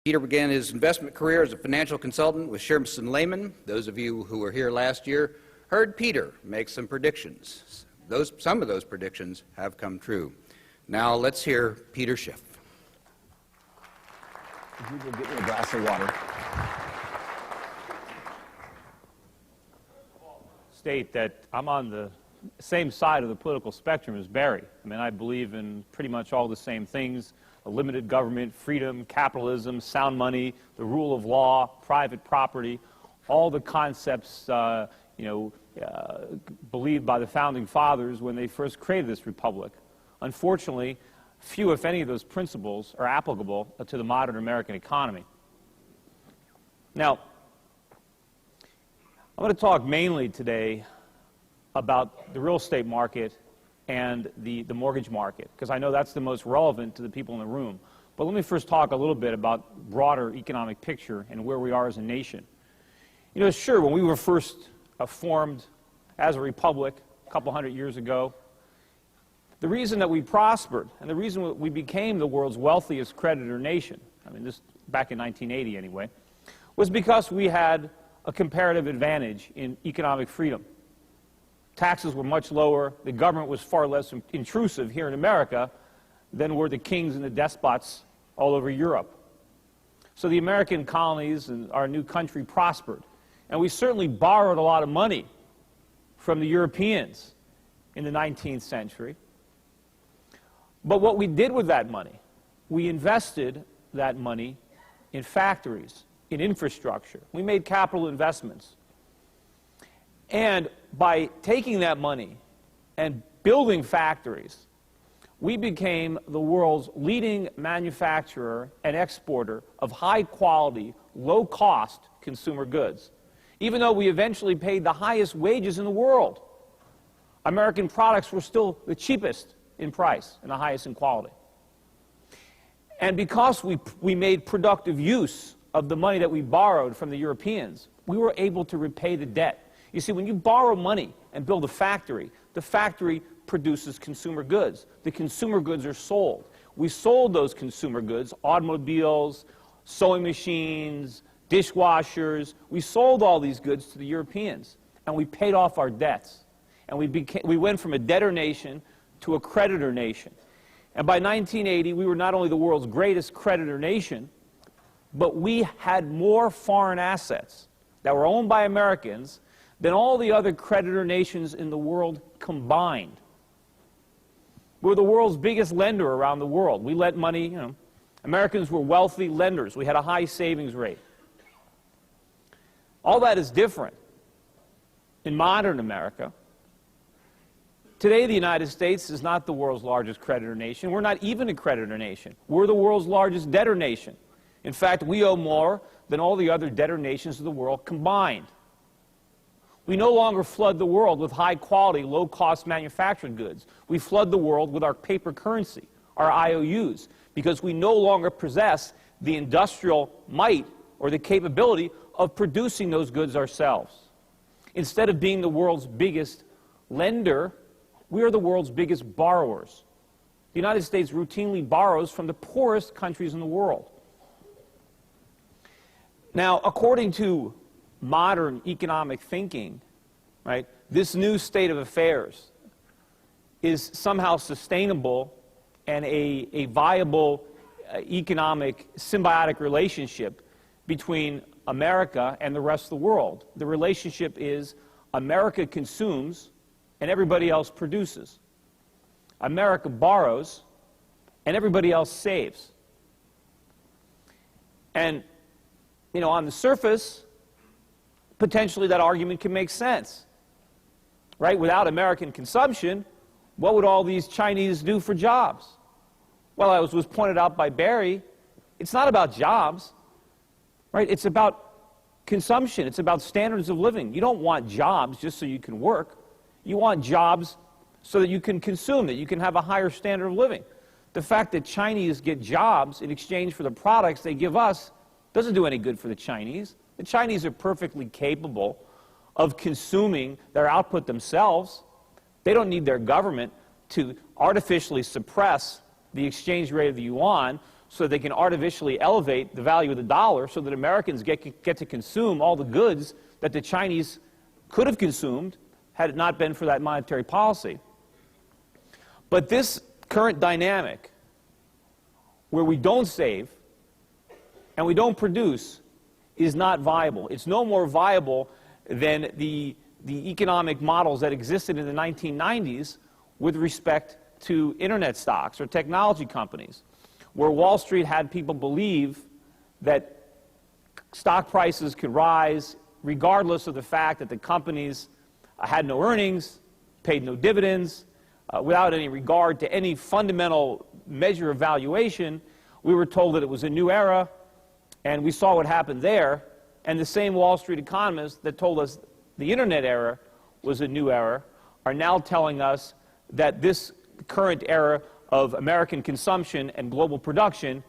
Peter began his investment career as a financial consultant with Schiff and Lehman. Those of you who were here last year heard Peter make some predictions. Some of those predictions have come true. Now let's hear Peter Schiff. If you will get me a glass of water. State that I'm on the same side of the political spectrum as Barry. I mean, I believe in pretty much all the same things: a limited government, freedom, capitalism, sound money, the rule of law, private property, all the concepts believed by the founding fathers when they first created this republic. Unfortunately, few, if any, of those principles are applicable to the modern American economy. Now, I'm going to talk mainly today about the real estate market and the mortgage market, because I know that's the most relevant to the people in the room. But let me first talk a little bit about broader economic picture and where we are as a nation. You know, sure, when we were first formed as a republic a couple hundred years ago, the reason that we prospered and the reason we became the world's wealthiest creditor nation, I mean this back in 1980 anyway, was because we had a comparative advantage in economic freedom. Taxes were much lower, the government was far less intrusive here in America than were the kings and the despots all over Europe. So the American colonies and our new country prospered. And we certainly borrowed a lot of money from the Europeans in the 19th century. But what we did with that money, we invested that money in factories, in infrastructure. We made capital investments. And by taking that money and building factories, we became the world's leading manufacturer and exporter of high-quality, low-cost consumer goods. Even though we eventually paid the highest wages in the world, American products were still the cheapest in price and the highest in quality. And because we made productive use of the money that we borrowed from the Europeans, we were able to repay the debt. You see, when you borrow money and build a factory, the factory produces consumer goods. The consumer goods are sold. We sold those consumer goods, automobiles, sewing machines, dishwashers. We sold all these goods to the Europeans, and we paid off our debts. And we went from a debtor nation to a creditor nation. And by 1980, we were not only the world's greatest creditor nation, but we had more foreign assets that were owned by Americans than all the other creditor nations in the world combined. We're the world's biggest lender around the world. We lent money, Americans were wealthy lenders. We had a high savings rate. All that is different in modern America. Today, the United States is not the world's largest creditor nation. We're not even a creditor nation. We're the world's largest debtor nation. In fact, we owe more than all the other debtor nations of the world combined. We no longer flood the world with high-quality, low-cost manufactured goods. We flood the world with our paper currency, our IOUs, because we no longer possess the industrial might or the capability of producing those goods ourselves. Instead of being the world's biggest lender, we are the world's biggest borrowers. The United States routinely borrows from the poorest countries in the world. Now, according to modern economic thinking, right, this new state of affairs is somehow sustainable and a viable economic symbiotic relationship between America and the rest of the world. The relationship is America consumes and everybody else produces. America borrows and everybody else saves. And, on the surface, potentially that argument can make sense, right? Without American consumption, what would all these Chinese do for jobs? Well, as was pointed out by Barry, it's not about jobs, right? It's about consumption. It's about standards of living. You don't want jobs just so you can work. You want jobs so that you can consume, that you can have a higher standard of living. The fact that Chinese get jobs in exchange for the products they give us doesn't do any good for the Chinese. The Chinese are perfectly capable of consuming their output themselves. They don't need their government to artificially suppress the exchange rate of the yuan so they can artificially elevate the value of the dollar so that Americans get to consume all the goods that the Chinese could have consumed had it not been for that monetary policy. But this current dynamic, where we don't save and we don't produce, is not viable. It's no more viable than the economic models that existed in the 1990s with respect to internet stocks or technology companies, where Wall Street had people believe that stock prices could rise regardless of the fact that the companies had no earnings, paid no dividends, without any regard to any fundamental measure of valuation. We were told that it was a new era, and we saw what happened there. And the same Wall Street economists that told us the internet era was a new era are now telling us that this current era of American consumption and global production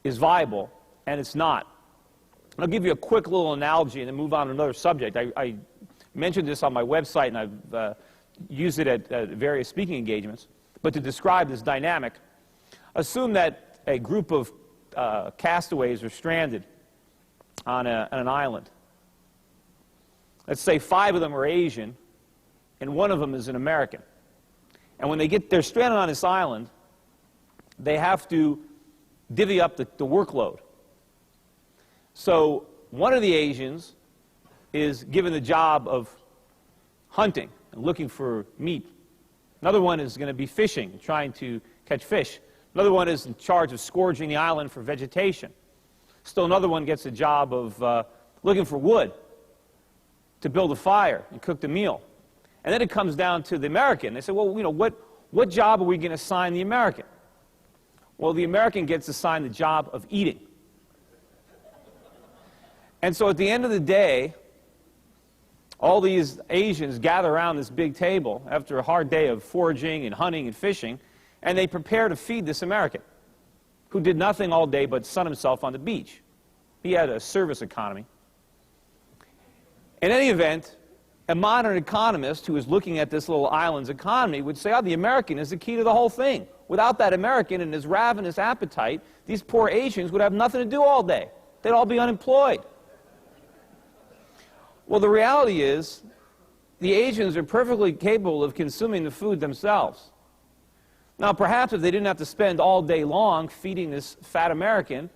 is viable, and it's not. And I'll give you a quick little analogy and then move on to another subject. I mentioned this on my website, and I've used it at various speaking engagements. But to describe this dynamic, assume that a group of castaways are stranded on an island. Let's say 5 of them are Asian, and 1 of them is an American. And when they're stranded on this island, they have to divvy up the workload. So one of the Asians is given the job of hunting and looking for meat. Another one is going to be fishing, trying to catch fish. Another one is in charge of scourging the island for vegetation. Still another one gets the job of looking for wood to build a fire and cook the meal. And then it comes down to the American. They say, well, you know, what job are we going to assign the American? Well, the American gets assigned the job of eating. And so at the end of the day, all these Asians gather around this big table after a hard day of foraging and hunting and fishing, and they prepare to feed this American, who did nothing all day but sun himself on the beach. He had a service economy. In any event, a modern economist who is looking at this little island's economy would say, oh, the American is the key to the whole thing. Without that American and his ravenous appetite, these poor Asians would have nothing to do all day. They'd all be unemployed. Well, the reality is, the Asians are perfectly capable of consuming the food themselves. Now, perhaps if they didn't have to spend all day long feeding this fat American,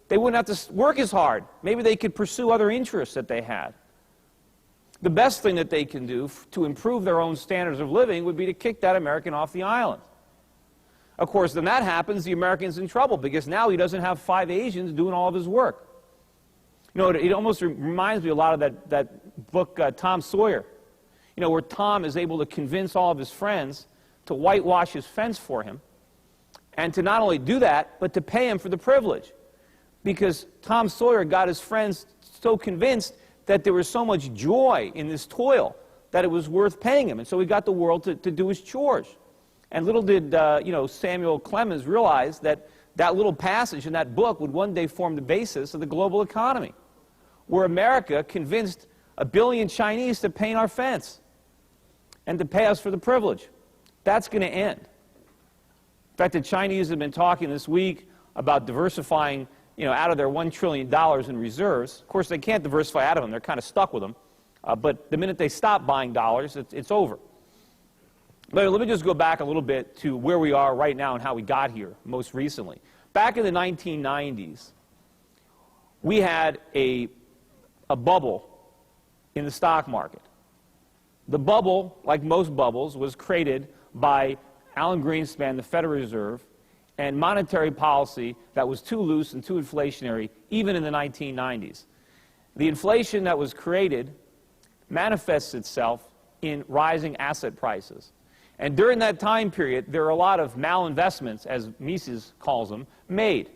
they wouldn't have to work as hard. Maybe they could pursue other interests that they had. The best thing that they can do to improve their own standards of living would be to kick that American off the island. Of course, when that happens, the American's in trouble, because now he doesn't have 5 Asians doing all of his work. You know, it almost reminds me a lot of that book, Tom Sawyer, you know, where Tom is able to convince all of his friends to whitewash his fence for him, and to not only do that, but to pay him for the privilege. Because Tom Sawyer got his friends so convinced that there was so much joy in this toil that it was worth paying him. And so he got the world to do his chores. And little did you know, Samuel Clemens realize that that little passage in that book would one day form the basis of the global economy, where America convinced 1 billion Chinese to paint our fence and to pay us for the privilege. That's going to end. In fact, the Chinese have been talking this week about diversifying, you know, out of their $1 trillion in reserves. Of course, they can't diversify out of them. They're kind of stuck with them. But the minute they stop buying dollars, it's over. But let me just go back a little bit to where we are right now and how we got here most recently. Back in the 1990s, we had a bubble in the stock market. The bubble, like most bubbles, was created by Alan Greenspan, the Federal Reserve, and monetary policy that was too loose and too inflationary, even in the 1990s. The inflation that was created manifests itself in rising asset prices. And during that time period, there are a lot of malinvestments, as Mises calls them, made.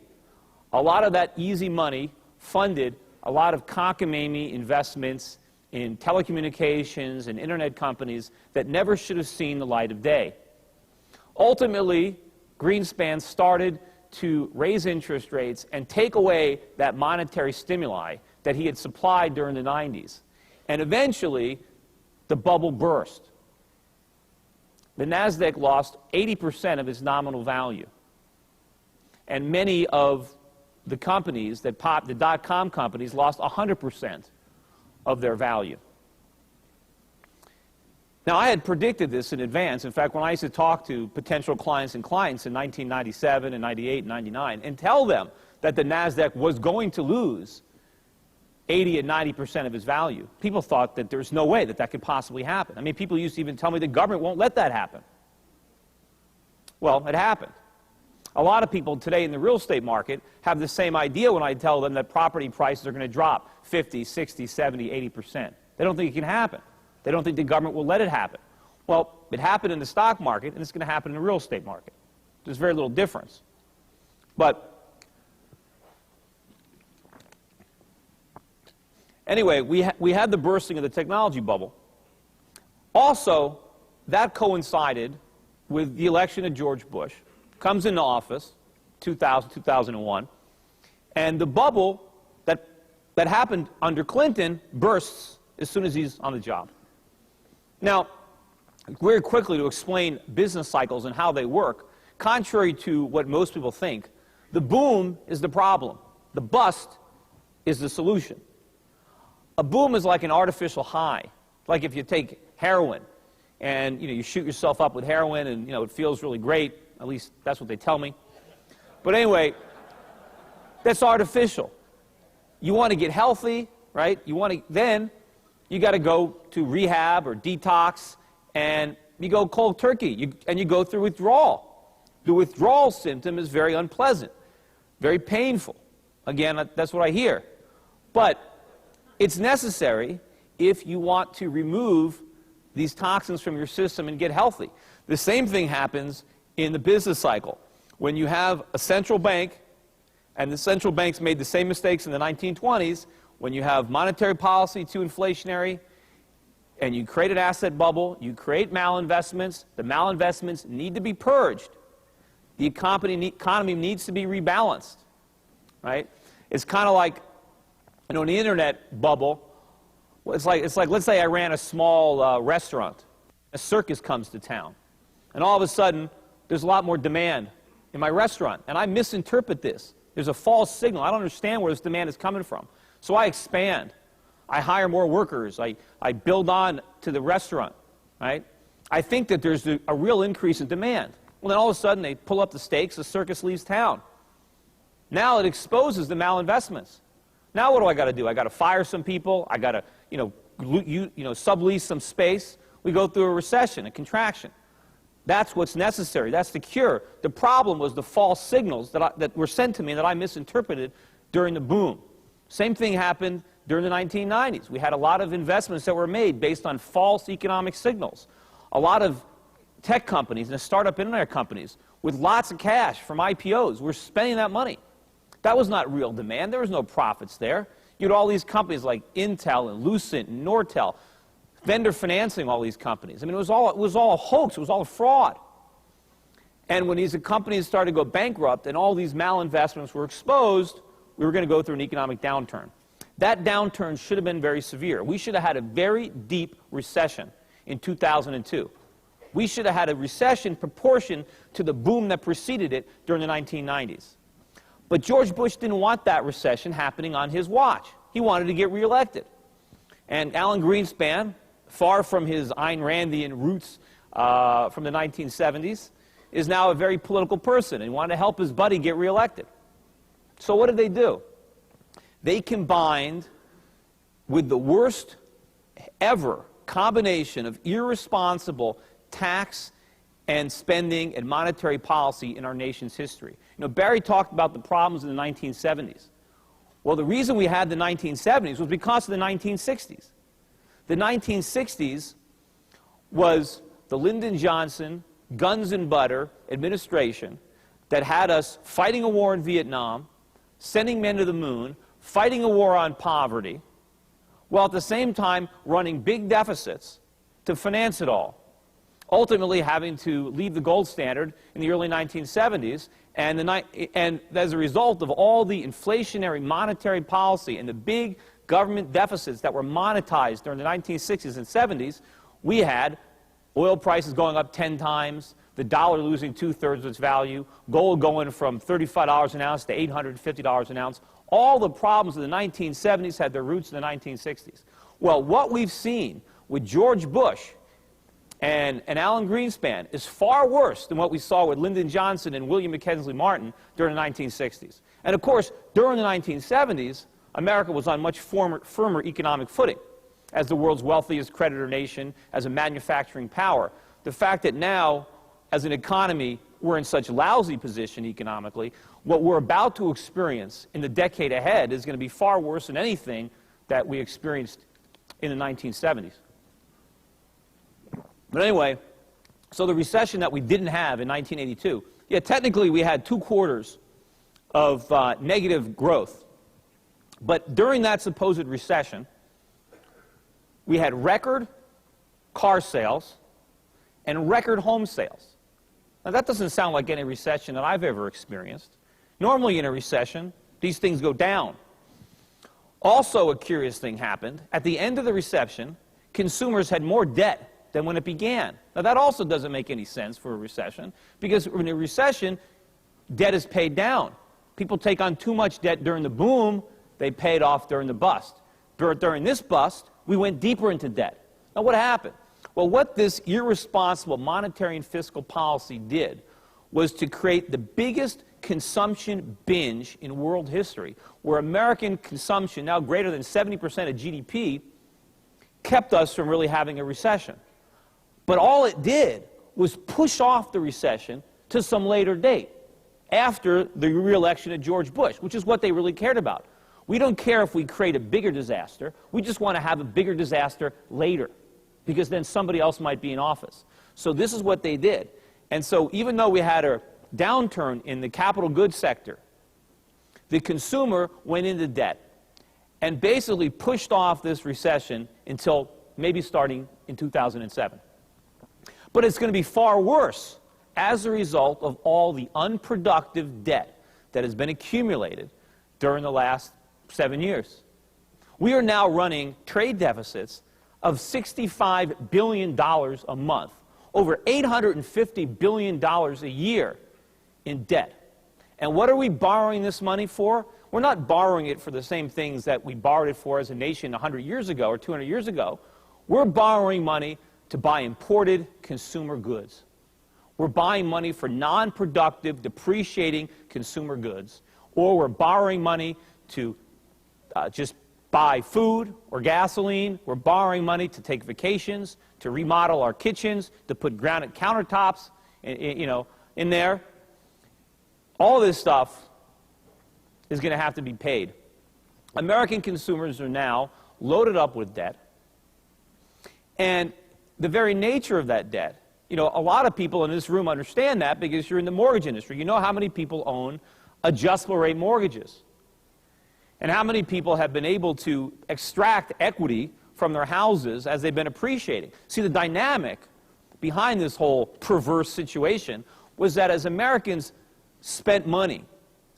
A lot of that easy money funded a lot of cockamamie investments in telecommunications and internet companies that never should have seen the light of day. Ultimately, Greenspan started to raise interest rates and take away that monetary stimuli that he had supplied during the 90s. And eventually, the bubble burst. The NASDAQ lost 80% of its nominal value. And many of the companies that popped, the dot-com companies, lost 100% of their value. Now, I had predicted this in advance. In fact, when I used to talk to potential clients in 1997 and 98 and 99 and tell them that the NASDAQ was going to lose 80 and 90% of its value, people thought that there's no way that that could possibly happen. I mean, people used to even tell me the government won't let that happen. Well, it happened. A lot of people today in the real estate market have the same idea when I tell them that property prices are going to drop 50, 60, 70, 80%. They don't think it can happen. They don't think the government will let it happen. Well, it happened in the stock market, and it's going to happen in the real estate market. There's very little difference. But anyway, we had the bursting of the technology bubble. Also, that coincided with the election of George Bush. Comes into office, 2000, 2001, and the bubble that happened under Clinton bursts as soon as he's on the job. Now, very quickly to explain business cycles and how they work, contrary to what most people think, the boom is the problem. The bust is the solution. A boom is like an artificial high. Like if you take heroin and you shoot yourself up with heroin and it feels really great. At least that's what they tell me. But anyway, that's artificial. You want to get healthy, right? Then you got to go to rehab or detox, and you go cold turkey, and you go through withdrawal. The withdrawal symptom is very unpleasant, very painful. Again, that's what I hear. But it's necessary if you want to remove these toxins from your system and get healthy. The same thing happens in the business cycle. When you have a central bank, and the central banks made the same mistakes in the 1920s, when you have monetary policy too inflationary, and you create an asset bubble, you create malinvestments, the malinvestments need to be purged. The economy needs to be rebalanced, right? It's kind of like, in the internet bubble, it's like let's say I ran a small restaurant. A circus comes to town, and all of a sudden, there's a lot more demand in my restaurant, and I misinterpret this. There's a false signal. I don't understand where this demand is coming from. So I expand. I hire more workers. I build on to the restaurant, right? I think that there's a real increase in demand. Well, then all of a sudden, they pull up the stakes, the circus leaves town. Now it exposes the malinvestments. Now what do I got to do? I got to fire some people. I got to, sublease some space. We go through a recession, a contraction. That's what's necessary. That's the cure. The problem was the false signals that were sent to me that I misinterpreted during the boom. Same thing happened during the 1990s. We had a lot of investments that were made based on false economic signals. A lot of tech companies and startup internet companies with lots of cash from IPOs were spending that money. That was not real demand. There was no profits there. You had all these companies like Intel and Lucent and Nortel, vendor financing all these companies. I mean, it was all a hoax. It was all a fraud. And when these companies started to go bankrupt and all these malinvestments were exposed, we were going to go through an economic downturn. That downturn should have been very severe. We should have had a very deep recession in 2002. We should have had a recession proportion to the boom that preceded it during the 1990s. But George Bush didn't want that recession happening on his watch. He wanted to get reelected. And Alan Greenspan, far from his Ayn Randian roots from the 1970s, is now a very political person and wanted to help his buddy get reelected. So what did they do? They combined with the worst ever combination of irresponsible tax and spending and monetary policy in our nation's history. Barry talked about the problems in the 1970s. Well, the reason we had the 1970s was because of the 1960s. The 1960s was the Lyndon Johnson, guns and butter administration that had us fighting a war in Vietnam, sending men to the moon, fighting a war on poverty, while at the same time running big deficits to finance it all. Ultimately having to leave the gold standard in the early 1970s, and as a result of all the inflationary monetary policy and the big government deficits that were monetized during the 1960s and 70s, we had oil prices going up 10 times, the dollar losing 2/3 of its value, gold going from $35 an ounce to $850 an ounce. All the problems of the 1970s had their roots in the 1960s. Well, what we've seen with George Bush and Alan Greenspan is far worse than what we saw with Lyndon Johnson and William McKinley Martin during the 1960s. And of course, during the 1970s, America was on much firmer economic footing as the world's wealthiest creditor nation, as a manufacturing power. The fact that now, as an economy, we're in such lousy position economically, what we're about to experience in the decade ahead is going to be far worse than anything that we experienced in the 1970s. But anyway, so the recession that we didn't have in 1982, yeah, technically we had 2 quarters of negative growth. But during that supposed recession, we had record car sales and record home sales. Now, that doesn't sound like any recession that I've ever experienced. Normally in a recession, these things go down. Also, a curious thing happened. At the end of the recession, consumers had more debt than when it began. Now, that also doesn't make any sense for a recession, because in a recession, debt is paid down. People take on too much debt during the boom, they pay it off during the bust. During this bust, we went deeper into debt. Now, what happened? Well, what this irresponsible monetary and fiscal policy did was to create the biggest consumption binge in world history, where American consumption, now greater than 70% of GDP, kept us from really having a recession. But all it did was push off the recession to some later date, after the re-election of George Bush, which is what they really cared about. We don't care if we create a bigger disaster. We just want to have a bigger disaster later, because then somebody else might be in office. So this is what they did. And so even though we had a downturn in the capital goods sector, the consumer went into debt and basically pushed off this recession until maybe starting in 2007. But it's going to be far worse as a result of all the unproductive debt that has been accumulated during the last 7 years. We are now running trade deficits of $65 billion a month, over $850 billion a year in debt. And what are we borrowing this money for? We're not borrowing it for the same things that we borrowed it for as a nation 100 years ago or 200 years ago. We're borrowing money to buy imported consumer goods. We're buying money for non-productive, depreciating consumer goods. Or we're borrowing money to just buy food or gasoline. We're borrowing money to take vacations, to remodel our kitchens, to put granite countertops, in there. All this stuff is going to have to be paid. American consumers are now loaded up with debt. And the very nature of that debt, a lot of people in this room understand that because you're in the mortgage industry. You know how many people own adjustable rate mortgages, and how many people have been able to extract equity from their houses as they've been appreciating. See, the dynamic behind this whole perverse situation was that as Americans spent money,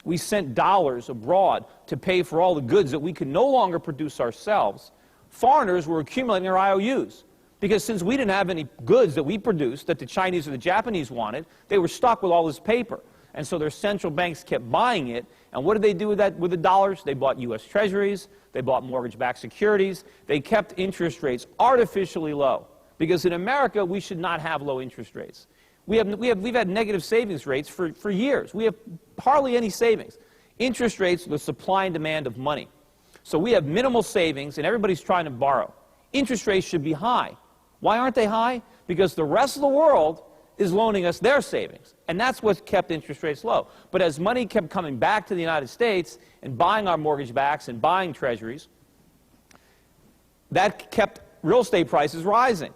we sent dollars abroad to pay for all the goods that we could no longer produce ourselves, foreigners were accumulating their IOUs. Because since we didn't have any goods that we produced that the Chinese or the Japanese wanted, they were stuck with all this paper. And so their central banks kept buying it. And what did they do with that, with the dollars? They bought U.S. Treasuries. They bought mortgage-backed securities. They kept interest rates artificially low. Because in America, we should not have low interest rates. We've had negative savings rates for years. We have hardly any savings. Interest rates are the supply and demand of money. So we have minimal savings, and everybody's trying to borrow. Interest rates should be high. Why aren't they high? Because the rest of the world is loaning us their savings. And that's what kept interest rates low. But as money kept coming back to the United States and buying our mortgage backs and buying treasuries, that kept real estate prices rising.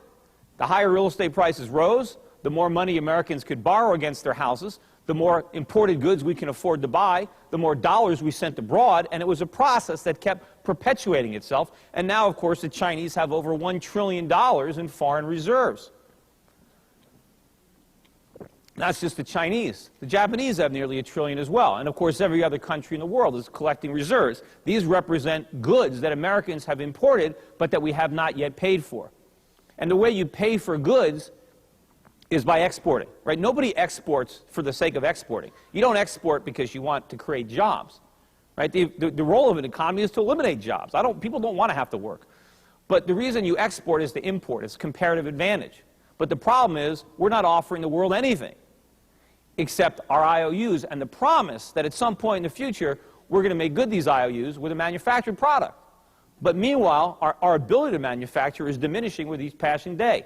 The higher real estate prices rose, the more money Americans could borrow against their houses, the more imported goods we can afford to buy, the more dollars we sent abroad, and it was a process that kept perpetuating itself. And now, of course, the Chinese have over $1 trillion in foreign reserves. That's just the Chinese. The Japanese have nearly $1 trillion as well. And of course, every other country in the world is collecting reserves. These represent goods that Americans have imported, but that we have not yet paid for. And the way you pay for goods is by exporting, right? Nobody exports for the sake of exporting. You don't export because you want to create jobs, right? The role of an economy is to eliminate jobs. People don't want to have to work. But the reason you export is to import. It's comparative advantage. But the problem is we're not offering the world anything except our IOUs and the promise that at some point in the future we're going to make good these IOUs with a manufactured product. But meanwhile, our ability to manufacture is diminishing with each passing day.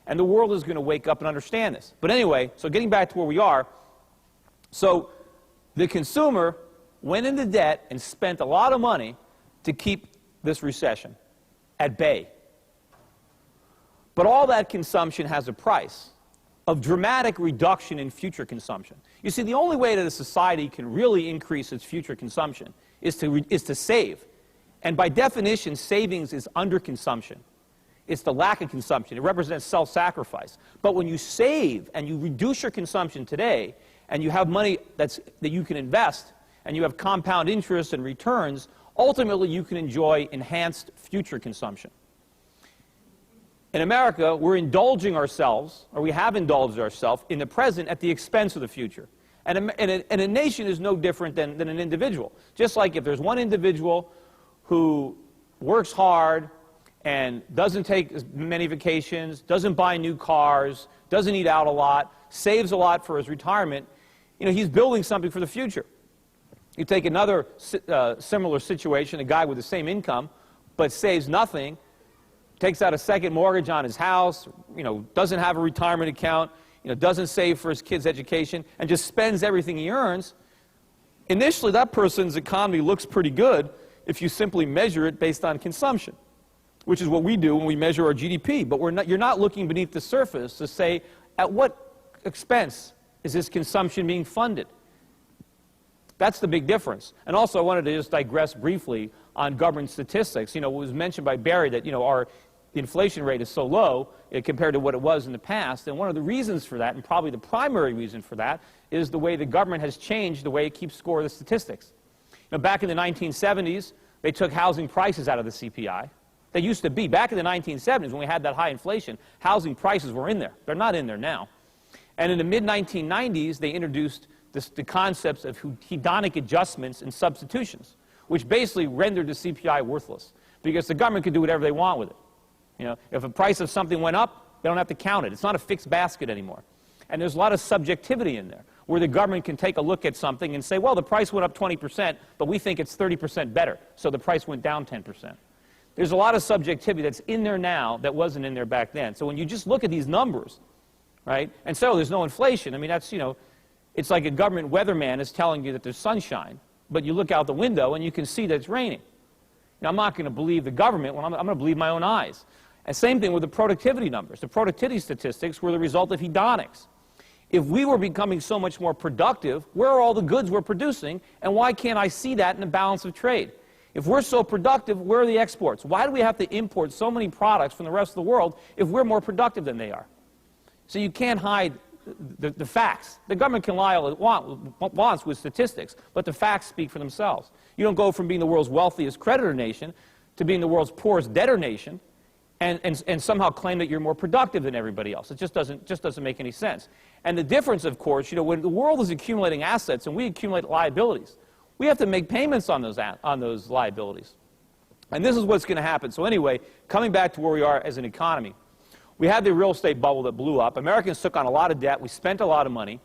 And the world is going to wake up and understand this. But anyway, so getting back to where we are, so the consumer went into debt and spent a lot of money to keep this recession at bay. But all that consumption has a price of dramatic reduction in future consumption. You see, the only way that a society can really increase its future consumption is to save. And by definition, savings is underconsumption. It's the lack of consumption. It represents self-sacrifice. But when you save and you reduce your consumption today, and you have money that you can invest, and you have compound interest and returns, ultimately you can enjoy enhanced future consumption. In America, we're indulging ourselves, or we have indulged ourselves, in the present at the expense of the future. And a nation is no different than an individual. Just like if there's one individual who works hard and doesn't take as many vacations, doesn't buy new cars, doesn't eat out a lot, saves a lot for his retirement, he's building something for the future. You take another similar situation, a guy with the same income, but saves nothing, takes out a second mortgage on his house, doesn't have a retirement account, doesn't save for his kids' education, and just spends everything he earns. Initially, that person's economy looks pretty good if you simply measure it based on consumption, which is what we do when we measure our GDP. But you're not looking beneath the surface to say, at what expense is this consumption being funded? That's the big difference. And also, I wanted to just digress briefly on government statistics. It was mentioned by Barry that, our inflation rate is so low compared to what it was in the past. And one of the reasons for that, and probably the primary reason for that, is the way the government has changed the way it keeps score of the statistics. Back in the 1970s, they took housing prices out of the CPI. They used to be. Back in the 1970s, when we had that high inflation, housing prices were in there. They're not in there now. And in the mid-1990s, they introduced the concepts of hedonic adjustments and substitutions, which basically rendered the CPI worthless, because the government could do whatever they want with it. If the price of something went up, they don't have to count it. It's not a fixed basket anymore. And there's a lot of subjectivity in there, where the government can take a look at something and say, well, the price went up 20%, but we think it's 30% better, so the price went down 10%. There's a lot of subjectivity that's in there now that wasn't in there back then. So when you just look at these numbers, right, and so there's no inflation. I mean, that's, it's like a government weatherman is telling you that there's sunshine, but you look out the window and you can see that it's raining. I'm not going to believe the government when I'm going to believe my own eyes. And same thing with the productivity numbers. The productivity statistics were the result of hedonics. If we were becoming so much more productive, where are all the goods we're producing, and why can't I see that in the balance of trade? If we're so productive, where are the exports? Why do we have to import so many products from the rest of the world if we're more productive than they are? So you can't hide the facts. The government can lie all it wants with statistics, but the facts speak for themselves. You don't go from being the world's wealthiest creditor nation to being the world's poorest debtor nation and somehow claim that you're more productive than everybody else. It just doesn't make any sense. And the difference, of course, when the world is accumulating assets and we accumulate liabilities, we have to make payments on those liabilities. And this is what's going to happen. So anyway, coming back to where we are as an economy, we had the real estate bubble that blew up. Americans took on a lot of debt. We spent a lot of money.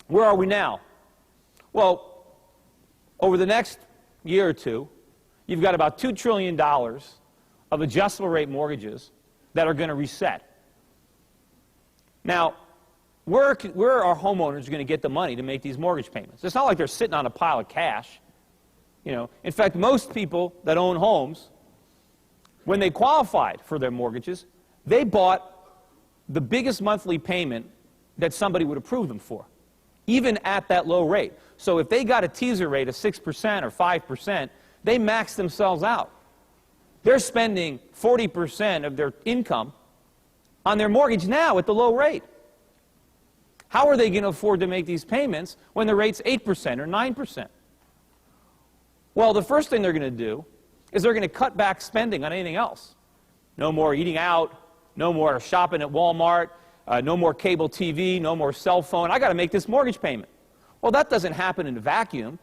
Where are we now? Well, over the next year or two, you've got about $2 trillion of adjustable rate mortgages that are going to reset. Now, where are homeowners going to get the money to make these mortgage payments? It's not like they're sitting on a pile of cash. In fact, most people that own homes, when they qualified for their mortgages, they bought the biggest monthly payment that somebody would approve them for, even at that low rate. So if they got a teaser rate of 6% or 5%, they maxed themselves out. They're spending 40% of their income on their mortgage now at the low rate. How are they going to afford to make these payments when the rate's 8% or 9%? Well, the first thing they're going to do is they're going to cut back spending on anything else. No more eating out, no more shopping at Walmart, no more cable TV, no more cell phone. I got to make this mortgage payment. Well, that doesn't happen in a vacuum.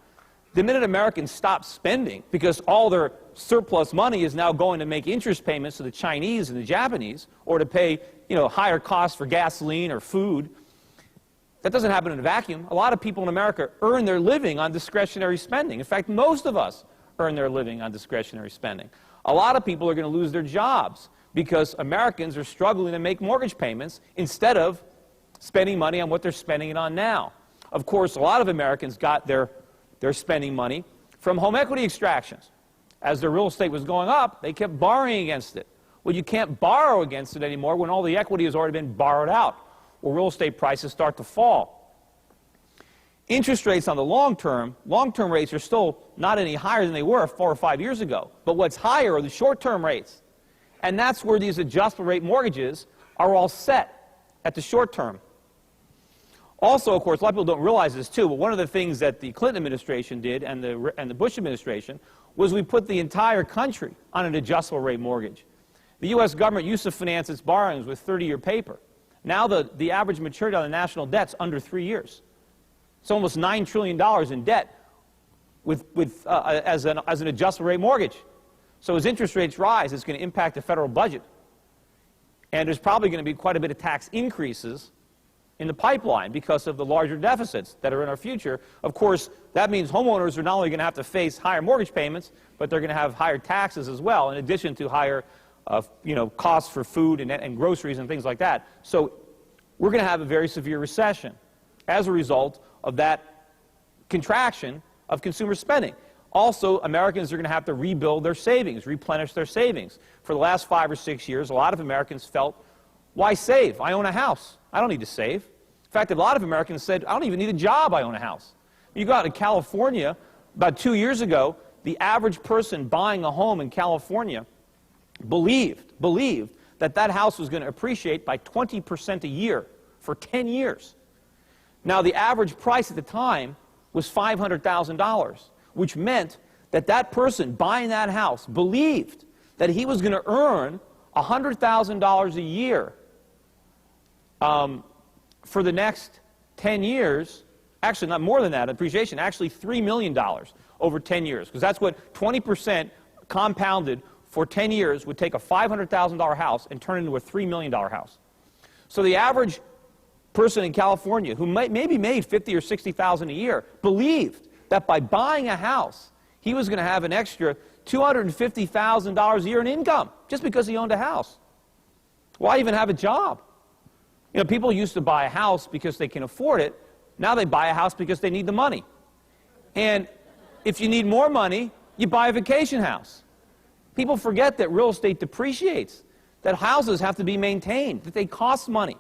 The minute Americans stop spending, because all their surplus money is now going to make interest payments to the Chinese and the Japanese, or to pay, higher costs for gasoline or food, that doesn't happen in a vacuum. A lot of people in America earn their living on discretionary spending. In fact, most of us earn their living on discretionary spending. A lot of people are going to lose their jobs because Americans are struggling to make mortgage payments instead of spending money on what they're spending it on now. Of course, a lot of Americans got their spending money from home equity extractions. As their real estate was going up, they kept borrowing against it. Well, you can't borrow against it anymore when all the equity has already been borrowed out, or real estate prices start to fall. Interest rates on the long-term rates are still not any higher than they were 4 or 5 years ago. But what's higher are the short-term rates. And that's where these adjustable rate mortgages are all set, at the short term. Also, of course, a lot of people don't realize this too, but one of the things that the Clinton administration did and the Bush administration was we put the entire country on an adjustable rate mortgage. The U.S. government used to finance its borrowings with 30-year paper. Now the average maturity on the national debt's under 3 years. It's almost $9 trillion in debt as an adjustable rate mortgage. So as interest rates rise, it's going to impact the federal budget. And there's probably going to be quite a bit of tax increases in the pipeline because of the larger deficits that are in our future. Of course, that means homeowners are not only going to have to face higher mortgage payments, but they're going to have higher taxes as well, in addition to higher costs for food and groceries and things like that. So we're going to have a very severe recession as a result of that contraction of consumer spending. Also, Americans are going to have to rebuild their savings, replenish their savings. For the last 5 or 6 years, a lot of Americans felt, why save? I own a house. I don't need to save. In fact, a lot of Americans said, I don't even need a job, I own a house. You go out to California, about 2 years ago, the average person buying a home in California believed that house was going to appreciate by 20% a year for 10 years. Now, the average price at the time was $500,000, which meant that person buying that house believed that he was going to earn $100,000 a year for the next 10 years, actually not more than that, appreciation, actually $3 million over 10 years, because that's what 20% compounded for 10 years would take a $500,000 house and turn it into a $3 million house. So the average person in California who maybe made $50,000 or $60,000 a year believed that by buying a house, he was going to have an extra $250,000 a year in income just because he owned a house. Why even have a job? People used to buy a house because they can afford it. Now they buy a house because they need the money. And if you need more money, you buy a vacation house. People forget that real estate depreciates, that houses have to be maintained, that they cost money.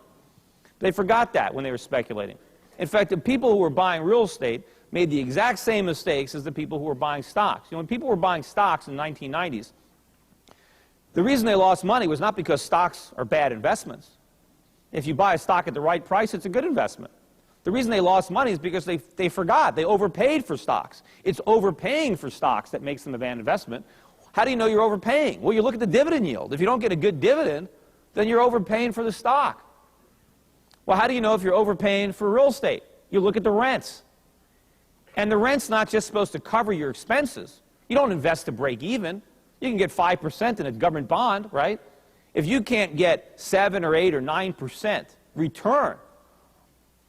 They forgot that when they were speculating. In fact, the people who were buying real estate made the exact same mistakes as the people who were buying stocks. When people were buying stocks in the 1990s, the reason they lost money was not because stocks are bad investments. If you buy a stock at the right price, it's a good investment. The reason they lost money is because they forgot. They overpaid for stocks. It's overpaying for stocks that makes them a bad investment. How do you know you're overpaying? Well, you look at the dividend yield. If you don't get a good dividend, then you're overpaying for the stock. Well, how do you know if you're overpaying for real estate? You look at the rents. And the rent's not just supposed to cover your expenses. You don't invest to break even. You can get 5% in a government bond, right? If you can't get 7 or 8 or 9% return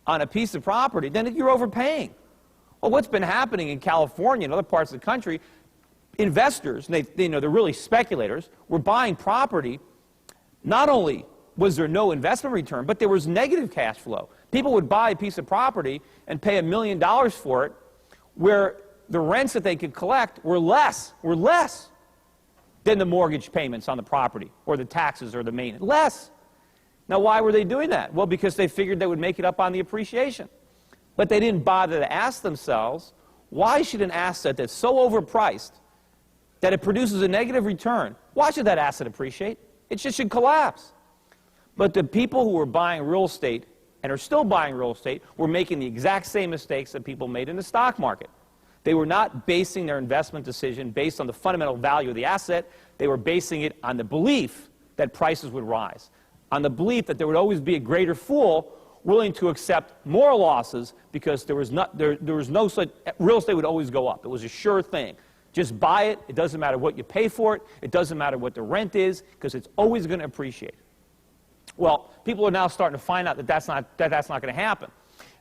on a piece of property, then you're overpaying. Well, what's been happening in California and other parts of the country, investors, they're really speculators, were buying property. Not only was there no investment return, but there was negative cash flow. People would buy a piece of property and pay $1 million for it, where the rents that they could collect were less than the mortgage payments on the property, or the taxes, or the maintenance. Less. Now, why were they doing that? Well, because they figured they would make it up on the appreciation. But they didn't bother to ask themselves, why should an asset that's so overpriced that it produces a negative return, why should that asset appreciate? It just should collapse. But the people who were buying real estate and are still buying real estate were making the exact same mistakes that people made in the stock market. They were not basing their investment decision based on the fundamental value of the asset. They were basing it on the belief that prices would rise. on the belief that there would always be a greater fool willing to accept more losses because there was no such, real estate would always go up. It was a sure thing. Just buy it. It doesn't matter what you pay for it. It doesn't matter what the rent is because it's always going to appreciate. Well, people are now starting to find out that that's not going to happen.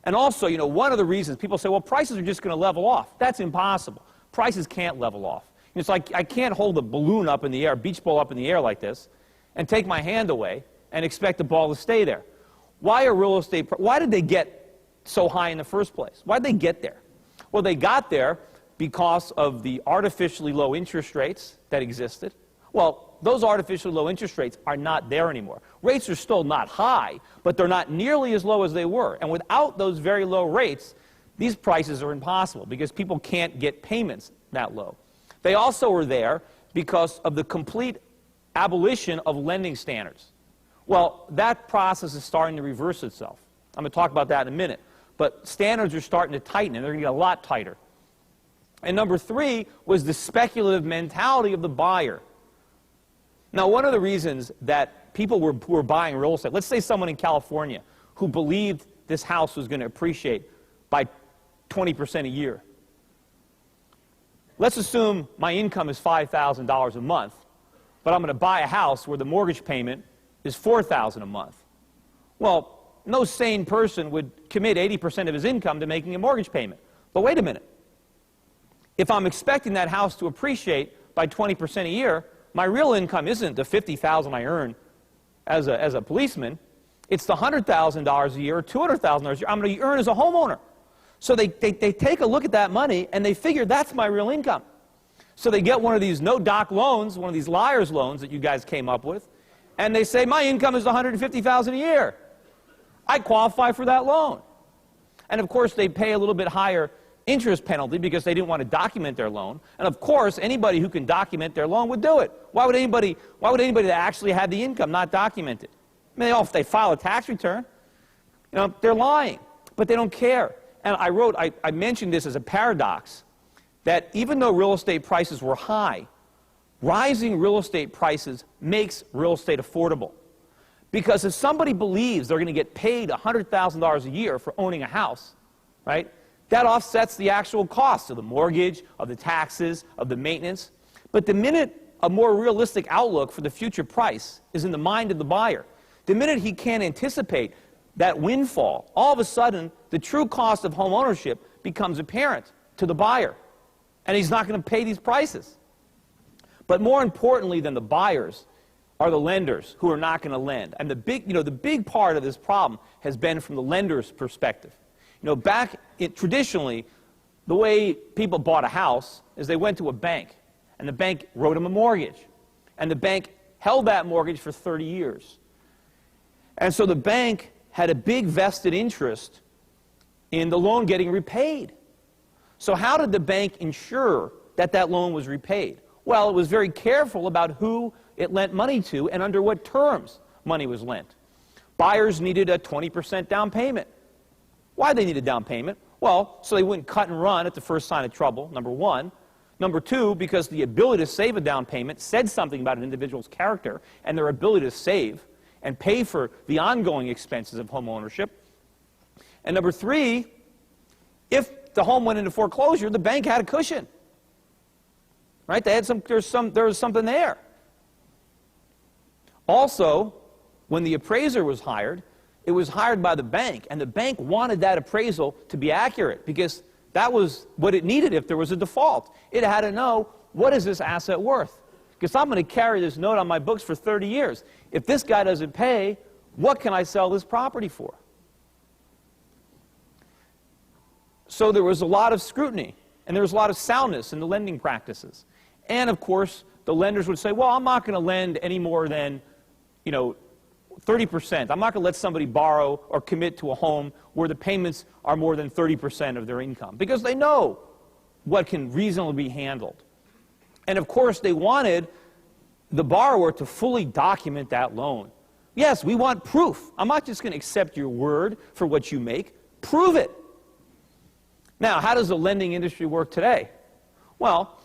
And also, one of the reasons people say, well, prices are just going to level off. That's impossible. Prices can't level off. It's like I can't hold a balloon up in the air, a beach ball up in the air like this, and take my hand away and expect the ball to stay there. Why did they get so high in the first place? Why did they get there? Well, they got there because of the artificially low interest rates that existed. Well, those artificially low interest rates are not there anymore. Rates are still not high, but they're not nearly as low as they were. And without those very low rates, these prices are impossible because people can't get payments that low. They also were there because of the complete abolition of lending standards. Well, that process is starting to reverse itself. I'm going to talk about that in a minute. But standards are starting to tighten, and they're going to get a lot tighter. And number three was the speculative mentality of the buyer. Now, one of the reasons that people who were buying real estate, let's say someone in California who believed this house was going to appreciate by 20% a year. Let's assume my income is $5,000 a month, but I'm going to buy a house where the mortgage payment is $4,000 a month. Well, no sane person would commit 80% of his income to making a mortgage payment. But wait a minute. If I'm expecting that house to appreciate by 20% a year, my real income isn't the $50,000 I earn as a policeman. It's the $100,000 a year or $200,000 a year I'm going to earn as a homeowner. So they take a look at that money and they figure that's my real income. So they get one of these no-doc loans, one of these liar's loans that you guys came up with, and they say, my income is $150,000 a year. I qualify for that loan. And of course, they pay a little bit higher interest penalty because they didn't want to document their loan. And of course, anybody who can document their loan would do it. Why would anybody that actually had the income not document it? I mean, if they file a tax return, they're lying, but they don't care. And I mentioned this as a paradox, that even though real estate prices were high, rising real estate prices makes real estate affordable. Because if somebody believes they're going to get paid $100,000 a year for owning a house, right, that offsets the actual cost of the mortgage, of the taxes, of the maintenance. But the minute a more realistic outlook for the future price is in the mind of the buyer, the minute he can't anticipate that windfall, all of a sudden the true cost of home ownership becomes apparent to the buyer. And he's not going to pay these prices. But more importantly than the buyers are the lenders who are not going to lend. And the big part of this problem has been from the lender's perspective. Traditionally, the way people bought a house is they went to a bank, and the bank wrote them a mortgage. And the bank held that mortgage for 30 years. And so the bank had a big vested interest in the loan getting repaid. So how did the bank ensure that that loan was repaid? Well, it was very careful about who it lent money to and under what terms money was lent. Buyers needed a 20% down payment. Why did they need a down payment? Well, so they wouldn't cut and run at the first sign of trouble, number one. Number two, because the ability to save a down payment said something about an individual's character and their ability to save and pay for the ongoing expenses of home ownership. And number three, if the home went into foreclosure, the bank had a cushion. Right? There was something there. Also, when the appraiser was hired, it was hired by the bank, and the bank wanted that appraisal to be accurate because that was what it needed if there was a default. It had to know, what is this asset worth? Because I'm going to carry this note on my books for 30 years. If this guy doesn't pay, what can I sell this property for? So there was a lot of scrutiny, and there was a lot of soundness in the lending practices. And of course, the lenders would say, well, I'm not going to lend any more than, 30%. I'm not going to let somebody borrow or commit to a home where the payments are more than 30% of their income, because they know what can reasonably be handled. And of course, they wanted the borrower to fully document that loan. Yes, we want proof. I'm not just going to accept your word for what you make. Prove it. Now, how does the lending industry work today? Well,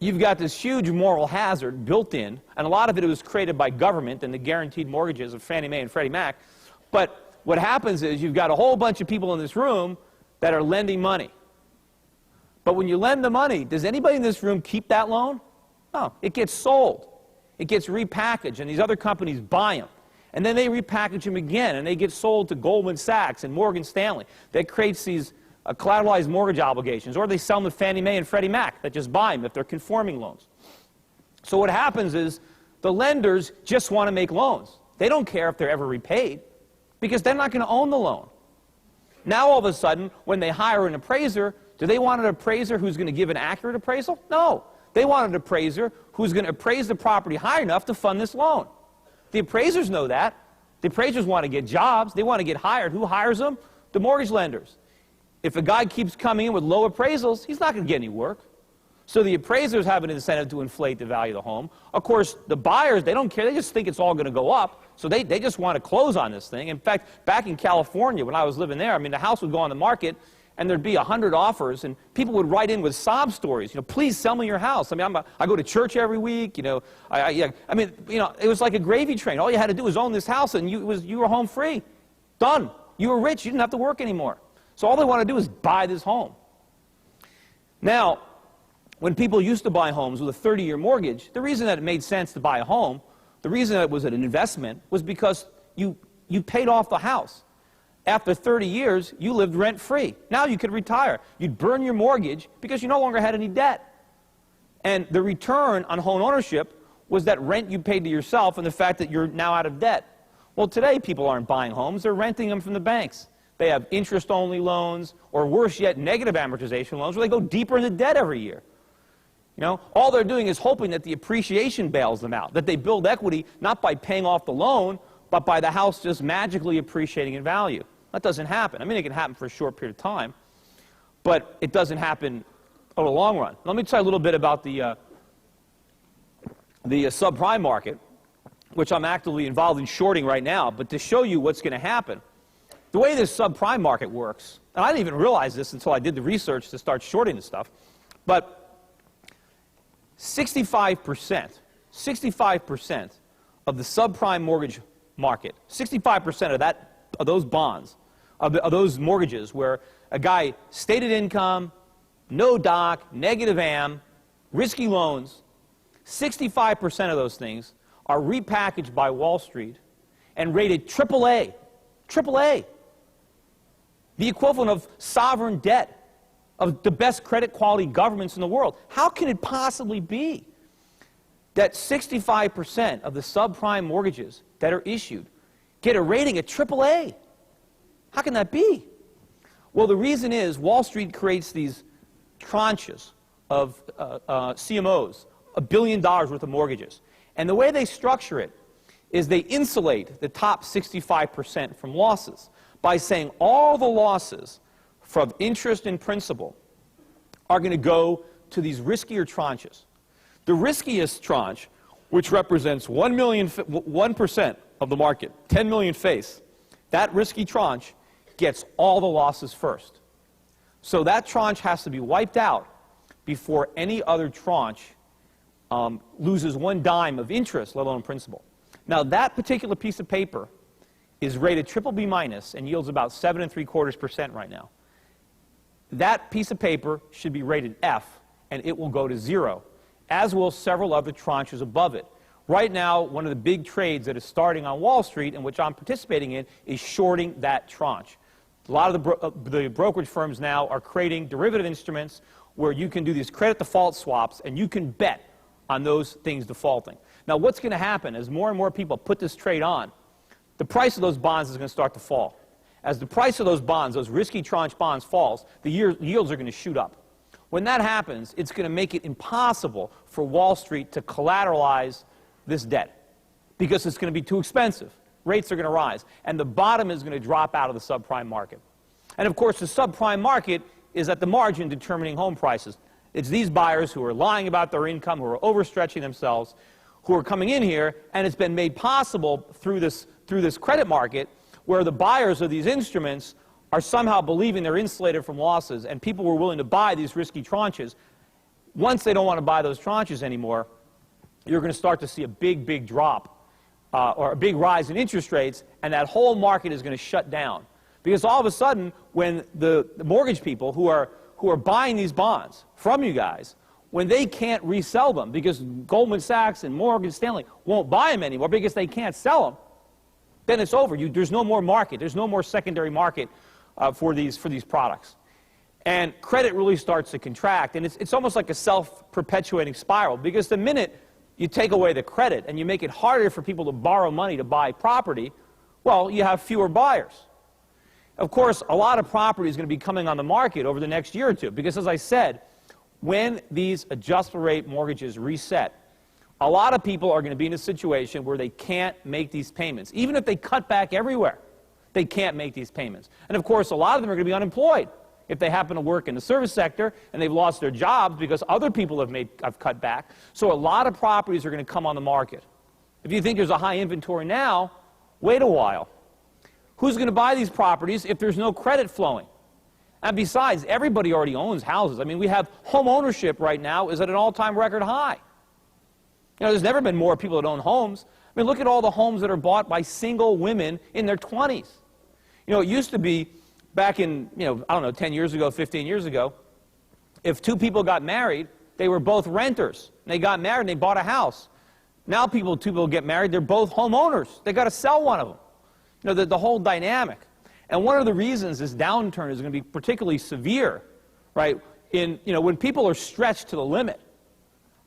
you've got this huge moral hazard built in, and a lot of it was created by government and the guaranteed mortgages of Fannie Mae and Freddie Mac. But what happens is you've got a whole bunch of people in this room that are lending money. But when you lend the money, does anybody in this room keep that loan? No, it gets sold. It gets repackaged, and these other companies buy them. And then they repackage them again, and they get sold to Goldman Sachs and Morgan Stanley. That creates these collateralized mortgage obligations, or they sell them to Fannie Mae and Freddie Mac that just buy them if they're conforming loans. So what happens is the lenders just want to make loans. They don't care if they're ever repaid because they're not going to own the loan. Now all of a sudden, when they hire an appraiser, do they want an appraiser who's going to give an accurate appraisal? No. They want an appraiser who's going to appraise the property high enough to fund this loan. The appraisers know that. The appraisers want to get jobs. They want to get hired. Who hires them? The mortgage lenders. If a guy keeps coming in with low appraisals, he's not going to get any work. So the appraisers have an incentive to inflate the value of the home. Of course, the buyers, they don't care. They just think it's all going to go up. So they just want to close on this thing. In fact, back in California, when I was living there, I mean, the house would go on the market, and there'd be 100 offers, and people would write in with sob stories. You know, please sell me your house. I mean, I go to church every week. You know, I mean, you know, it was like a gravy train. All you had to do was own this house, and you were home free. Done. You were rich. You didn't have to work anymore. So all they want to do is buy this home. Now, when people used to buy homes with a 30-year mortgage, the reason that it made sense to buy a home, the reason that it was an investment, was because you paid off the house. After 30 years, you lived rent-free. Now you could retire. You'd burn your mortgage because you no longer had any debt. And the return on home ownership was that rent you paid to yourself and the fact that you're now out of debt. Well, today people aren't buying homes. They're renting them from the banks. They have interest-only loans, or worse yet, negative amortization loans, where they go deeper into debt every year. You know, all they're doing is hoping that the appreciation bails them out, that they build equity not by paying off the loan, but by the house just magically appreciating in value. That doesn't happen. I mean, it can happen for a short period of time, but it doesn't happen over the long run. Let me tell you a little bit about the subprime market, which I'm actively involved in shorting right now, but to show you what's going to happen. The way this subprime market works, and I didn't even realize this until I did the research to start shorting this stuff, but 65% of the subprime mortgage market, 65% of those bonds, of those mortgages where a guy stated income, no doc, negative am, risky loans, 65% of those things are repackaged by Wall Street and rated AAA. AAA. The equivalent of sovereign debt of the best credit quality governments in the world. How can it possibly be that 65% of the subprime mortgages that are issued get a rating at AAA? How can that be? Well, the reason is Wall Street creates these tranches of CMOs, $1 billion worth of mortgages. And the way they structure it is they insulate the top 65% from losses by saying all the losses from interest and principal are going to go to these riskier tranches. The riskiest tranche, which represents 1% of the market, 10 million face, that risky tranche gets all the losses first. So that tranche has to be wiped out before any other tranche loses one dime of interest, let alone principal. Now, that particular piece of paper is rated BBB minus and yields about 7.75% right now. That piece of paper should be rated F, and it will go to 0, as will several other tranches above it. Right now, one of the big trades that is starting on Wall Street, and which I'm participating in, is shorting that tranche. A lot of the brokerage firms now are creating derivative instruments where you can do these credit default swaps, and you can bet on those things defaulting. Now, what's going to happen as more and more people put this trade on, the price of those bonds is going to start to fall. As the price of those bonds, those risky tranche bonds, falls, the yields are going to shoot up. When that happens, it's going to make it impossible for Wall Street to collateralize this debt because it's going to be too expensive. Rates are going to rise, and the bottom is going to drop out of the subprime market. And of course, the subprime market is at the margin determining home prices. It's these buyers who are lying about their income, who are overstretching themselves, who are coming in here, and it's been made possible through this credit market where the buyers of these instruments are somehow believing they're insulated from losses, and people were willing to buy these risky tranches. once they don't want to buy those tranches anymore, you're going to start to see a big drop or a big rise in interest rates, and that whole market is going to shut down. Because all of a sudden, when the mortgage people who are buying these bonds from you guys, when they can't resell them because Goldman Sachs and Morgan Stanley won't buy them anymore because they can't sell them, then it's over. There's no more market. There's no more secondary market for these products. And credit really starts to contract. And it's almost like a self-perpetuating spiral, because the minute you take away the credit and you make it harder for people to borrow money to buy property, well, you have fewer buyers. Of course, a lot of property is going to be coming on the market over the next year or two, because, as I said, when these adjustable rate mortgages reset, a lot of people are going to be in a situation where they can't make these payments. Even if they cut back everywhere, they can't make these payments. And of course, a lot of them are going to be unemployed if they happen to work in the service sector and they've lost their jobs because other people have cut back. So a lot of properties are going to come on the market. If you think there's a high inventory now, wait a while. Who's going to buy these properties if there's no credit flowing? And besides, everybody already owns houses. I mean, we have home ownership right now is at an all-time record high. You know, there's never been more people that own homes. I mean, look at all the homes that are bought by single women in their 20s. You know, it used to be back in, I don't know, 10 years ago, 15 years ago, if two people got married, they were both renters. And they got married and they bought a house. Now two people get married, they're both homeowners. They've got to sell one of them. You know, the whole dynamic. And one of the reasons this downturn is going to be particularly severe, right, when people are stretched to the limit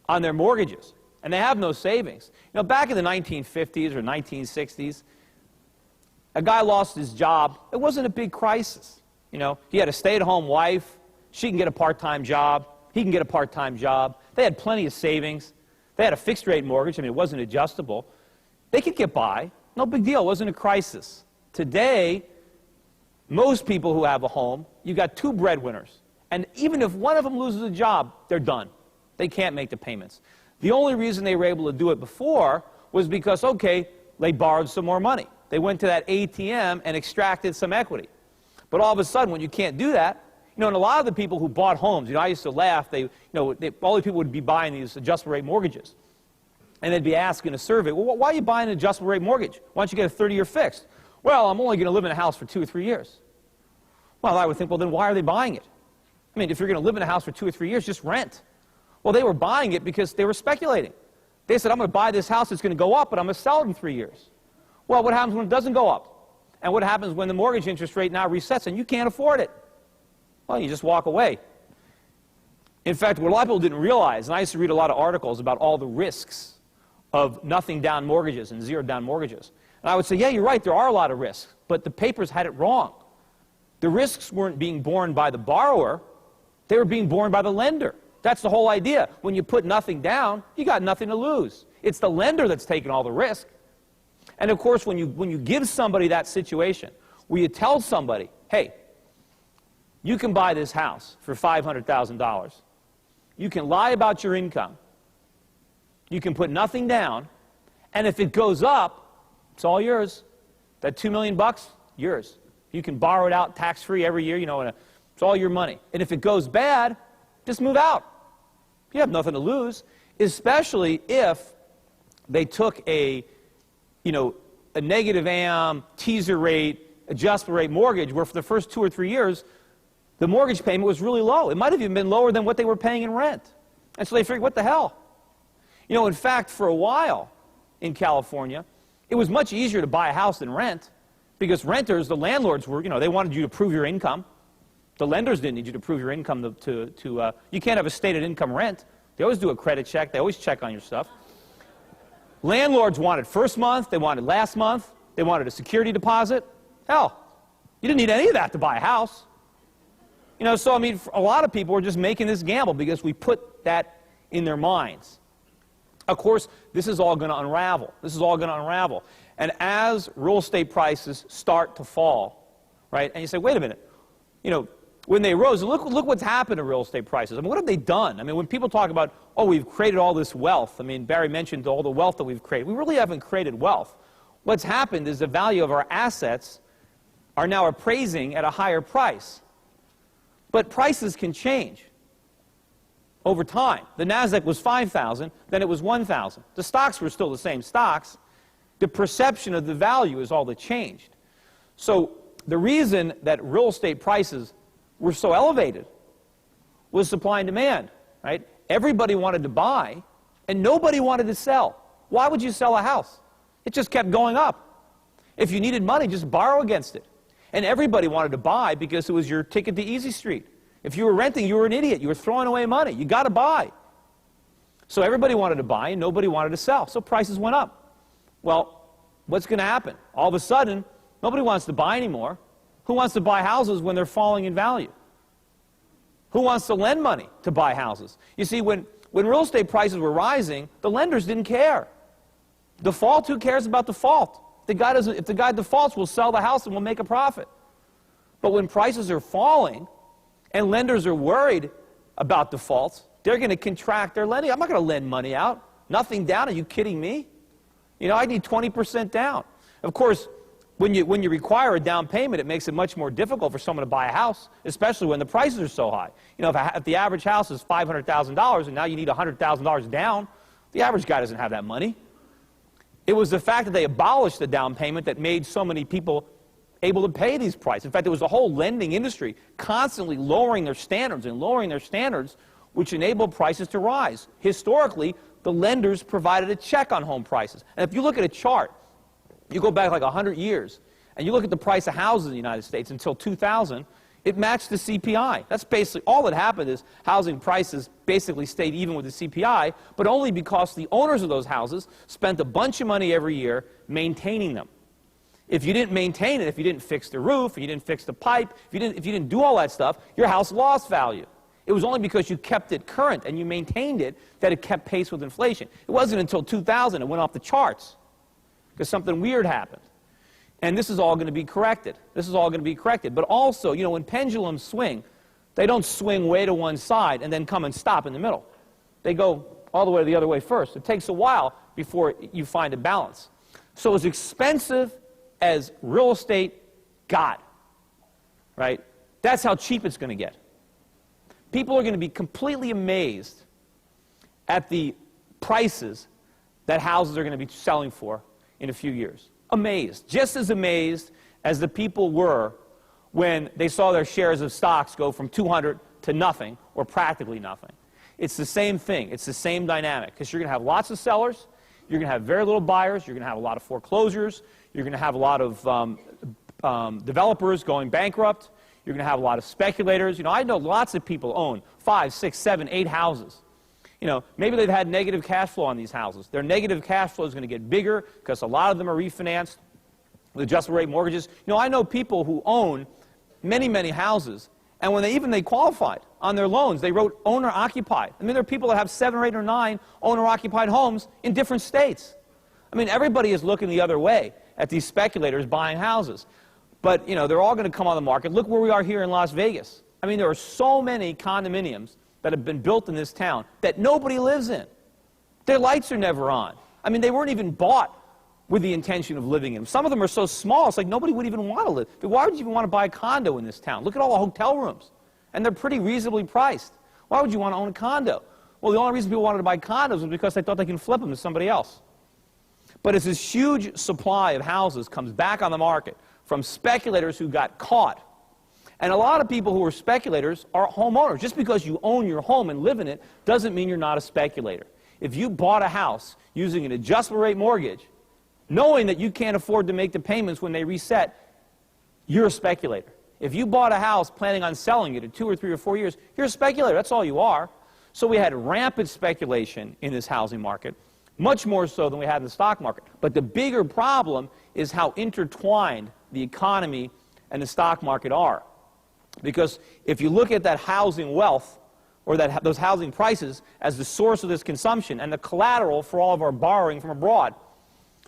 on their mortgages and they have no savings. You know, back in the 1950s or 1960s, a guy lost his job. It wasn't a big crisis. You know, he had a stay-at-home wife. She can get a part-time job. He can get a part-time job. They had plenty of savings. They had a fixed-rate mortgage. I mean, it wasn't adjustable. They could get by. No big deal. It wasn't a crisis. Today, most people who have a home, you've got two breadwinners. And even if one of them loses a job, they're done. They can't make the payments. The only reason they were able to do it before was because, okay, they borrowed some more money. They went to that ATM and extracted some equity. But all of a sudden, when you can't do that, and a lot of the people who bought homes, I used to laugh, all the people would be buying these adjustable rate mortgages. And they'd be asking a survey, well, why are you buying an adjustable rate mortgage? Why don't you get a 30-year fixed? Well, I'm only going to live in a house for 2 or 3 years. Well, I would think, well, then why are they buying it? I mean, if you're going to live in a house for 2 or 3 years, just rent. Well, they were buying it because they were speculating. They said, I'm going to buy this house, it's going to go up, but I'm going to sell it in 3 years. Well, what happens when it doesn't go up? And what happens when the mortgage interest rate now resets and you can't afford it? Well, you just walk away. In fact, what a lot of people didn't realize, and I used to read a lot of articles about all the risks of nothing down mortgages and zero down mortgages. And I would say, yeah, you're right, there are a lot of risks, but the papers had it wrong. The risks weren't being borne by the borrower, they were being borne by the lender. That's the whole idea. When you put nothing down, you got nothing to lose. It's the lender that's taking all the risk. And of course, when you give somebody that situation, where you tell somebody, hey, you can buy this house for $500,000. You can lie about your income. You can put nothing down. And if it goes up, it's all yours. That $2 million, yours. You can borrow it out tax-free every year, it's all your money. And if it goes bad, just move out. You have nothing to lose, especially if they took a negative AM, teaser rate, adjustable rate mortgage, where for the first 2 or 3 years, the mortgage payment was really low. It might have even been lower than what they were paying in rent. And so they figured, what the hell? In fact, for a while in California, it was much easier to buy a house than rent, because renters, the landlords were, they wanted you to prove your income. The lenders didn't need you to prove your income you can't have a stated income rent. They always do a credit check. They always check on your stuff. Landlords wanted first month. They wanted last month. They wanted a security deposit. Hell, you didn't need any of that to buy a house. So, a lot of people are just making this gamble because we put that in their minds. Of course, this is all going to unravel. This is all going to unravel. And as real estate prices start to fall, right, and you say, wait a minute, when they rose, look what's happened to real estate prices. What have they done? When people talk about, oh, we've created all this wealth. Barry mentioned all the wealth that we've created. We really haven't created wealth. What's happened is the value of our assets are now appraising at a higher price. But prices can change. over time. The NASDAQ was 5,000, then it was 1,000. The stocks were still the same stocks. The perception of the value is all that changed. So the reason that real estate prices were so elevated was supply and demand, right? Everybody wanted to buy, and nobody wanted to sell. Why would you sell a house? It just kept going up. If you needed money, just borrow against it. And everybody wanted to buy because it was your ticket to Easy Street. If you were renting, you were an idiot. You were throwing away money. You got to buy. So everybody wanted to buy, and nobody wanted to sell. So prices went up. Well, what's going to happen? All of a sudden, nobody wants to buy anymore. Who wants to buy houses when they're falling in value? Who wants to lend money to buy houses? You see, when real estate prices were rising, the lenders didn't care. Default, who cares about default? If the guy defaults, we'll sell the house and we'll make a profit. But when prices are falling and lenders are worried about defaults, they're going to contract their lending. I'm not going to lend money out. Nothing down. Are you kidding me? You know, I need 20% down. Of course, when you require a down payment, it makes it much more difficult for someone to buy a house, especially when the prices are so high. You know, if the average house is $500,000 and now you need $100,000 down, the average guy doesn't have that money. It was the fact that they abolished the down payment that made so many people able to pay these prices. In fact, there was a whole lending industry constantly lowering their standards and lowering their standards, which enabled prices to rise. Historically, the lenders provided a check on home prices. And if you look at a chart, you go back like 100 years, and you look at the price of houses in the United States until 2000, it matched the CPI. That's basically all that happened is housing prices basically stayed even with the CPI, but only because the owners of those houses spent a bunch of money every year maintaining them. If you didn't maintain it, if you didn't fix the roof, if you didn't fix the pipe, if you didn't do all that stuff, your house lost value. It was only because you kept it current and you maintained it that it kept pace with inflation. It wasn't until 2000 it went off the charts because something weird happened. And this is all going to be corrected. This is all going to be corrected. But also, you know, when pendulums swing, they don't swing way to one side and then come and stop in the middle. They go all the way the other way first. It takes a while before you find a balance. So as expensive as real estate got, right, that's how cheap it's going to get. People are going to be completely amazed at the prices that houses are going to be selling for in a few years. Amazed. Just as amazed as the people were when they saw their shares of stocks go from 200 to nothing or practically nothing. It's the same thing. It's the same dynamic because you're going to have lots of sellers, you're going to have very little buyers, you're going to have a lot of foreclosures, you're going to have a lot of developers going bankrupt, you're going to have a lot of speculators. You know, I know lots of people own 5, 6, 7, 8 houses. You know, maybe they've had negative cash flow on these houses. Their negative cash flow is going to get bigger because a lot of them are refinanced with adjustable rate mortgages. You know, I know people who own many, many houses, and when they qualified on their loans, they wrote owner-occupied. I mean, there are people that have 7 or 8 or 9 owner-occupied homes in different states. I mean, everybody is looking the other way at these speculators buying houses. But, you know, they're all going to come on the market. Look where we are here in Las Vegas. I mean, there are so many condominiums that have been built in this town that nobody lives in. Their lights are never on. I mean, they weren't even bought with the intention of living in them. Some of them are so small, it's like nobody would even want to live. Why would you even want to buy a condo in this town? Look at all the hotel rooms. And they're pretty reasonably priced. Why would you want to own a condo? Well, the only reason people wanted to buy condos was because they thought they can flip them to somebody else. But as this huge supply of houses comes back on the market from speculators who got caught, and a lot of people who are speculators are homeowners. Just because you own your home and live in it doesn't mean you're not a speculator. If you bought a house using an adjustable rate mortgage, knowing that you can't afford to make the payments when they reset, you're a speculator. If you bought a house planning on selling it in 2 or 3 or 4 years, you're a speculator. That's all you are. So we had rampant speculation in this housing market, much more so than we had in the stock market. But the bigger problem is how intertwined the economy and the stock market are. Because if you look at that housing wealth, or those housing prices as the source of this consumption and the collateral for all of our borrowing from abroad,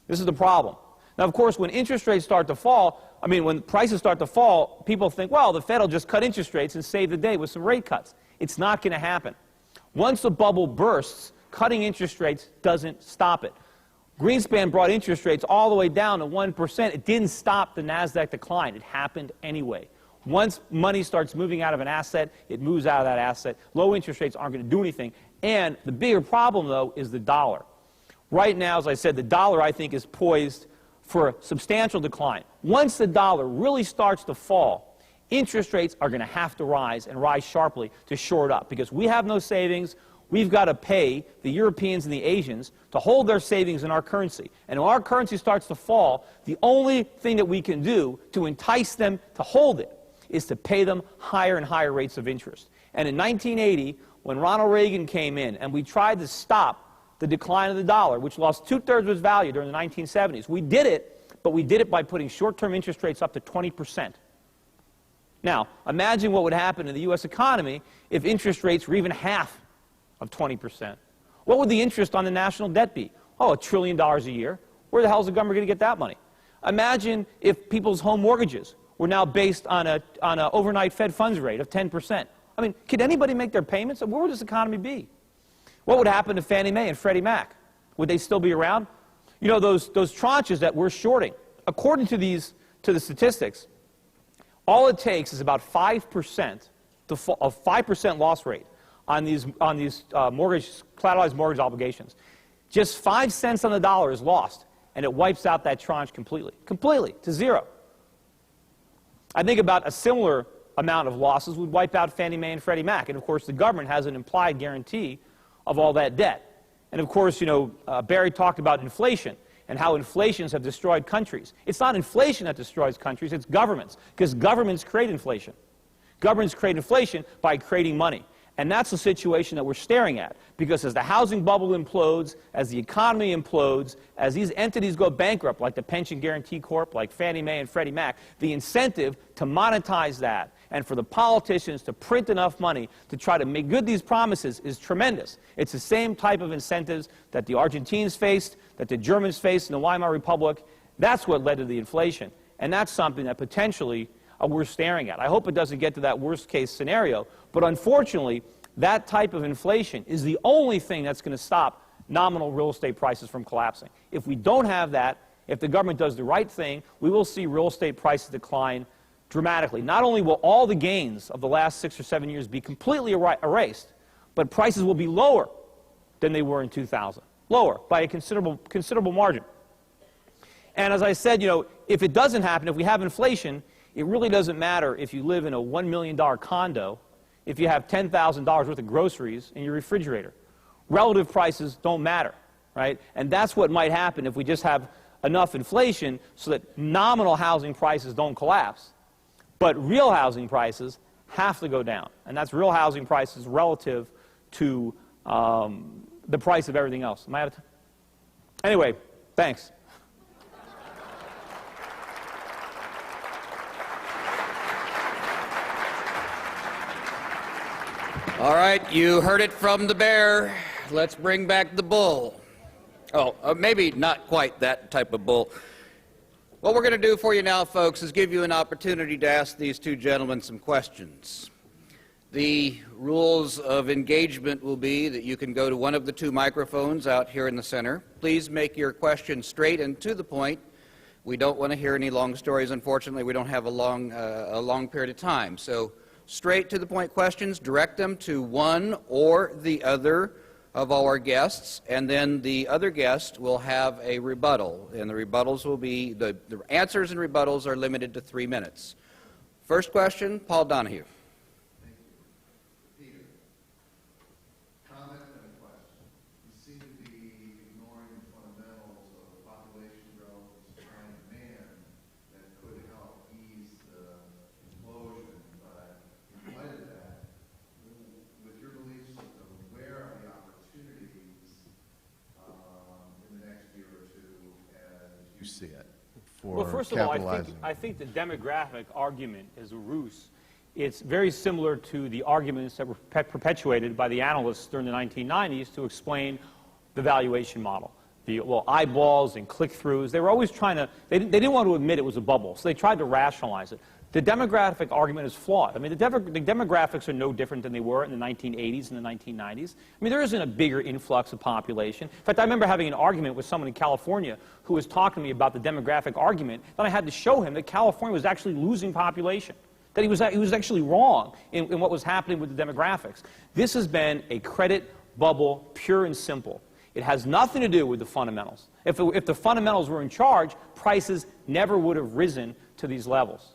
this is the problem. Now, of course, when interest rates start to fall, when prices start to fall, people think, well, the Fed will just cut interest rates and save the day with some rate cuts. It's not going to happen. Once the bubble bursts, cutting interest rates doesn't stop it. Greenspan brought interest rates all the way down to 1%. It didn't stop the NASDAQ decline. It happened anyway. Once money starts moving out of an asset, it moves out of that asset. Low interest rates aren't going to do anything. And the bigger problem, though, is the dollar. Right now, as I said, the dollar, I think, is poised for a substantial decline. Once the dollar really starts to fall, interest rates are going to have to rise and rise sharply to shore it up, because we have no savings. We've got to pay the Europeans and the Asians to hold their savings in our currency. And when our currency starts to fall, the only thing that we can do to entice them to hold it is to pay them higher and higher rates of interest. And in 1980, when Ronald Reagan came in and we tried to stop the decline of the dollar, which lost 2/3 of its value during the 1970s, we did it, but we did it by putting short-term interest rates up to 20%. Now, imagine what would happen in the U.S. economy if interest rates were even half of 20%. What would the interest on the national debt be? Oh, $1 trillion a year. Where the hell is the government going to get that money? Imagine if people's home mortgages were now based on an overnight Fed funds rate of 10%. I mean, could anybody make their payments? Where would this economy be? What would happen to Fannie Mae and Freddie Mac? Would they still be around? You know, those tranches that we're shorting, according to the statistics, all it takes is about 5% a 5% loss rate on these collateralized mortgage obligations. Just 5 cents on the dollar is lost, and it wipes out that tranche completely to zero. I think about a similar amount of losses would wipe out Fannie Mae and Freddie Mac, and of course the government has an implied guarantee of all that debt. And of course, you know, Barry talked about inflation and how inflations have destroyed countries. It's not inflation that destroys countries, it's governments, because governments create inflation. Governments create inflation by creating money. And that's the situation that we're staring at, because as the housing bubble implodes, as the economy implodes, as these entities go bankrupt, like the Pension Guarantee Corp, like Fannie Mae and Freddie Mac, the incentive to monetize that and for the politicians to print enough money to try to make good these promises is tremendous. It's the same type of incentives that the Argentines faced, that the Germans faced in the Weimar Republic. That's what led to the inflation. And that's something that potentially we're staring at. I hope it doesn't get to that worst-case scenario, but unfortunately, that type of inflation is the only thing that's going to stop nominal real estate prices from collapsing. If we don't have that, if the government does the right thing, we will see real estate prices decline dramatically. Not only will all the gains of the last 6 or 7 years be completely erased, but prices will be lower than they were in 2000. Lower by a considerable margin. And as I said, you know, if it doesn't happen, if we have inflation, it really doesn't matter if you live in a $1 million condo, if you have $10,000 worth of groceries in your refrigerator. Relative prices don't matter, right? And that's what might happen if we just have enough inflation so that nominal housing prices don't collapse. But real housing prices have to go down. And that's real housing prices relative to the price of everything else. Am I out of time? Anyway, thanks. All right, you heard it from the bear. Let's bring back the bull. Oh, maybe not quite that type of bull. What we're going to do for you now, folks, is give you an opportunity to ask these two gentlemen some questions. The rules of engagement will be that you can go to one of the two microphones out here in the center. Please make your question straight and to the point. We don't want to hear any long stories. Unfortunately, we don't have a long period of time. So straight to the point questions, direct them to one or the other of our guests, and then the other guest will have a rebuttal. And the rebuttals will be, the answers and rebuttals are limited to 3 minutes. First question, Paul Donahue. Thank you. Peter, comment and a question. You seem to be ignoring the fundamentals of population growth and supply and demand that could help ease the explosion. But in light of that, with your belief system, where are the opportunities in the next year or two as you see it for well, first of all, capitalizing? I think the demographic argument is a ruse. It's very similar to the arguments that were perpetuated by the analysts during the 1990s to explain the valuation model. The eyeballs and click-throughs, they were always trying to, they didn't want to admit it was a bubble, so they tried to rationalize it. The demographic argument is flawed. I mean, the demographics are no different than they were in the 1980s and the 1990s. I mean, there isn't a bigger influx of population. In fact, I remember having an argument with someone in California who was talking to me about the demographic argument, then I had to show him that California was actually losing population. that he was actually wrong in what was happening with the demographics. This has been a credit bubble, pure and simple. It has nothing to do with the fundamentals. If the fundamentals were in charge, prices never would have risen to these levels.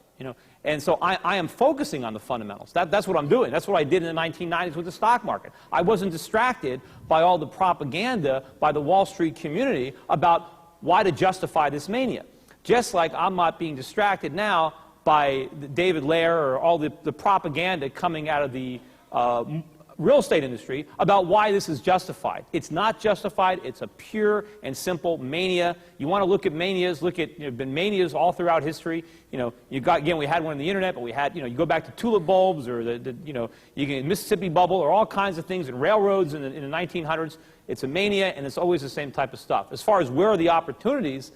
And so I am focusing on the fundamentals. That's what I'm doing. That's what I did in the 1990s with the stock market. I wasn't distracted by all the propaganda by the Wall Street community about why to justify this mania. Just like I'm not being distracted now by David Lair or all the propaganda coming out of the real estate industry about why this is justified. It's not justified. It's a pure and simple mania. You want to look at manias, look at, been manias all throughout history. Again, we had one on the internet, but we had, you go back to tulip bulbs or you can Mississippi bubble or all kinds of things and railroads in the 1900s. It's a mania, and it's always the same type of stuff. As far as where are the opportunities,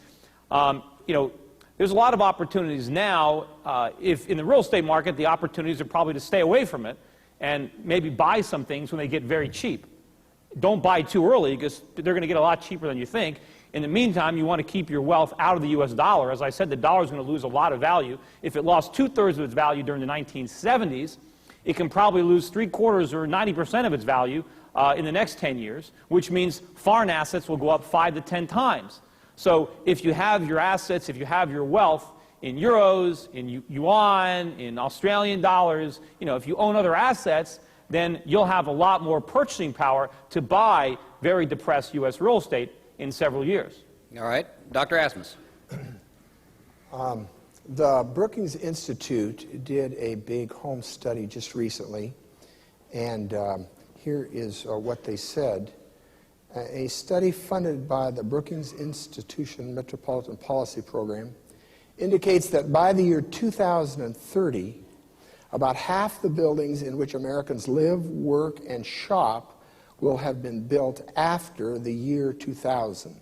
there's a lot of opportunities now. If in the real estate market, the opportunities are probably to stay away from it and maybe buy some things when they get very cheap. Don't buy too early because they're going to get a lot cheaper than you think. In the meantime, you want to keep your wealth out of the U.S. dollar. As I said, the dollar is going to lose a lot of value. If it lost 2/3 of its value during the 1970s, it can probably lose 3/4 or 90% of its value in the next 10 years, which means foreign assets will go up 5 to 10 times. So if you have your assets, if you have your wealth in euros, in yuan, in Australian dollars, if you own other assets, then you'll have a lot more purchasing power to buy very depressed U.S. real estate in several years. All right. Dr. Asmus. The Brookings Institute did a big home study just recently, and here is what they said. A study funded by the Brookings Institution Metropolitan Policy Program indicates that by the year 2030, about half the buildings in which Americans live, work, and shop will have been built after the year 2000.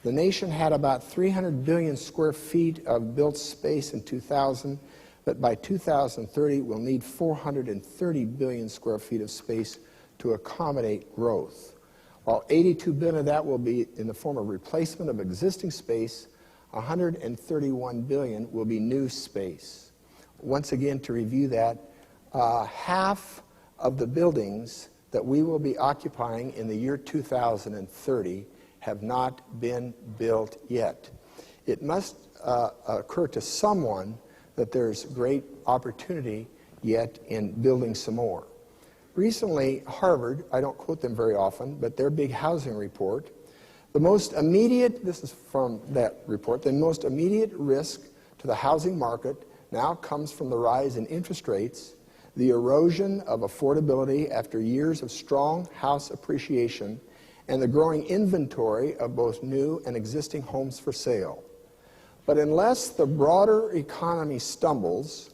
The nation had about 300 billion square feet of built space in 2000, but by 2030 we'll need 430 billion square feet of space to accommodate growth. While 82 billion of that will be in the form of replacement of existing space, 131 billion will be new space. Once again, to review that, half of the buildings that we will be occupying in the year 2030 have not been built yet. It must occur to someone that there's great opportunity yet in building some more. Recently, Harvard, I don't quote them very often, but their big housing report, the most immediate, this is from that report, the most immediate risk to the housing market now comes from the rise in interest rates, the erosion of affordability after years of strong house appreciation, and the growing inventory of both new and existing homes for sale. But unless the broader economy stumbles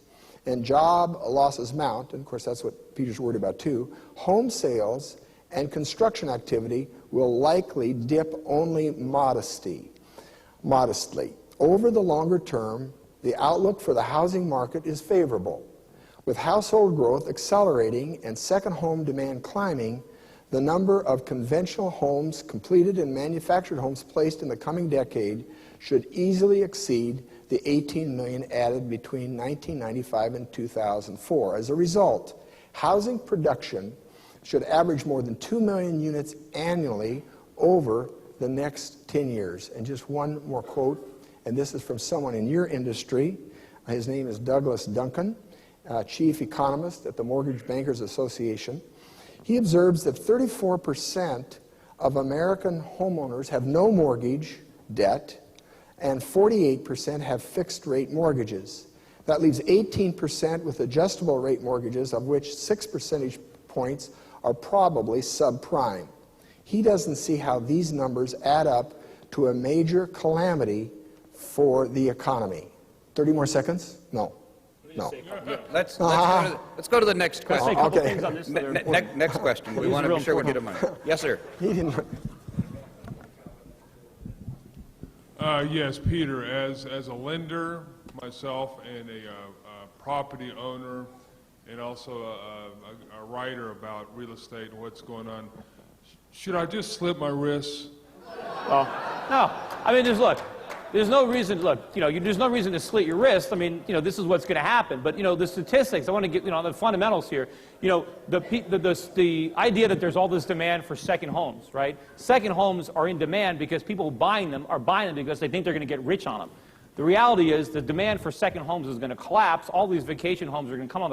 and job losses mount, and of course that's what Peter's worried about too, home sales and construction activity will likely dip only modestly. Over the longer term, the outlook for the housing market is favorable. With household growth accelerating and second home demand climbing, the number of conventional homes completed and manufactured homes placed in the coming decade should easily exceed the 18 million added between 1995 and 2004. As a result, housing production should average more than 2 million units annually over the next 10 years. And just one more quote, and this is from someone in your industry. His name is Douglas Duncan, chief economist at the Mortgage Bankers Association. He observes that 34% of American homeowners have no mortgage debt, and 48% have fixed-rate mortgages. That leaves 18% with adjustable rate mortgages, of which 6 percentage points are probably subprime. He doesn't see how these numbers add up to a major calamity for the economy. 30 more seconds? No. No. Let's go to the next question. Say a couple Okay. things on this. Next question. We want to be sure we get him on. Yes, sir. He didn't. Yes, Peter, as a lender, myself, and a property owner, and also a writer about real estate and what's going on, should I just slip my wrists? No. I mean, look, there's no reason, look, there's no reason to slit your wrist. I mean, this is what's going to happen. But, the statistics, I want to get, the fundamentals here. The idea that there's all this demand for second homes, right? Second homes are in demand because people buying them are buying them because they think they're going to get rich on them. The reality is the demand for second homes is going to collapse. All these vacation homes are going to come on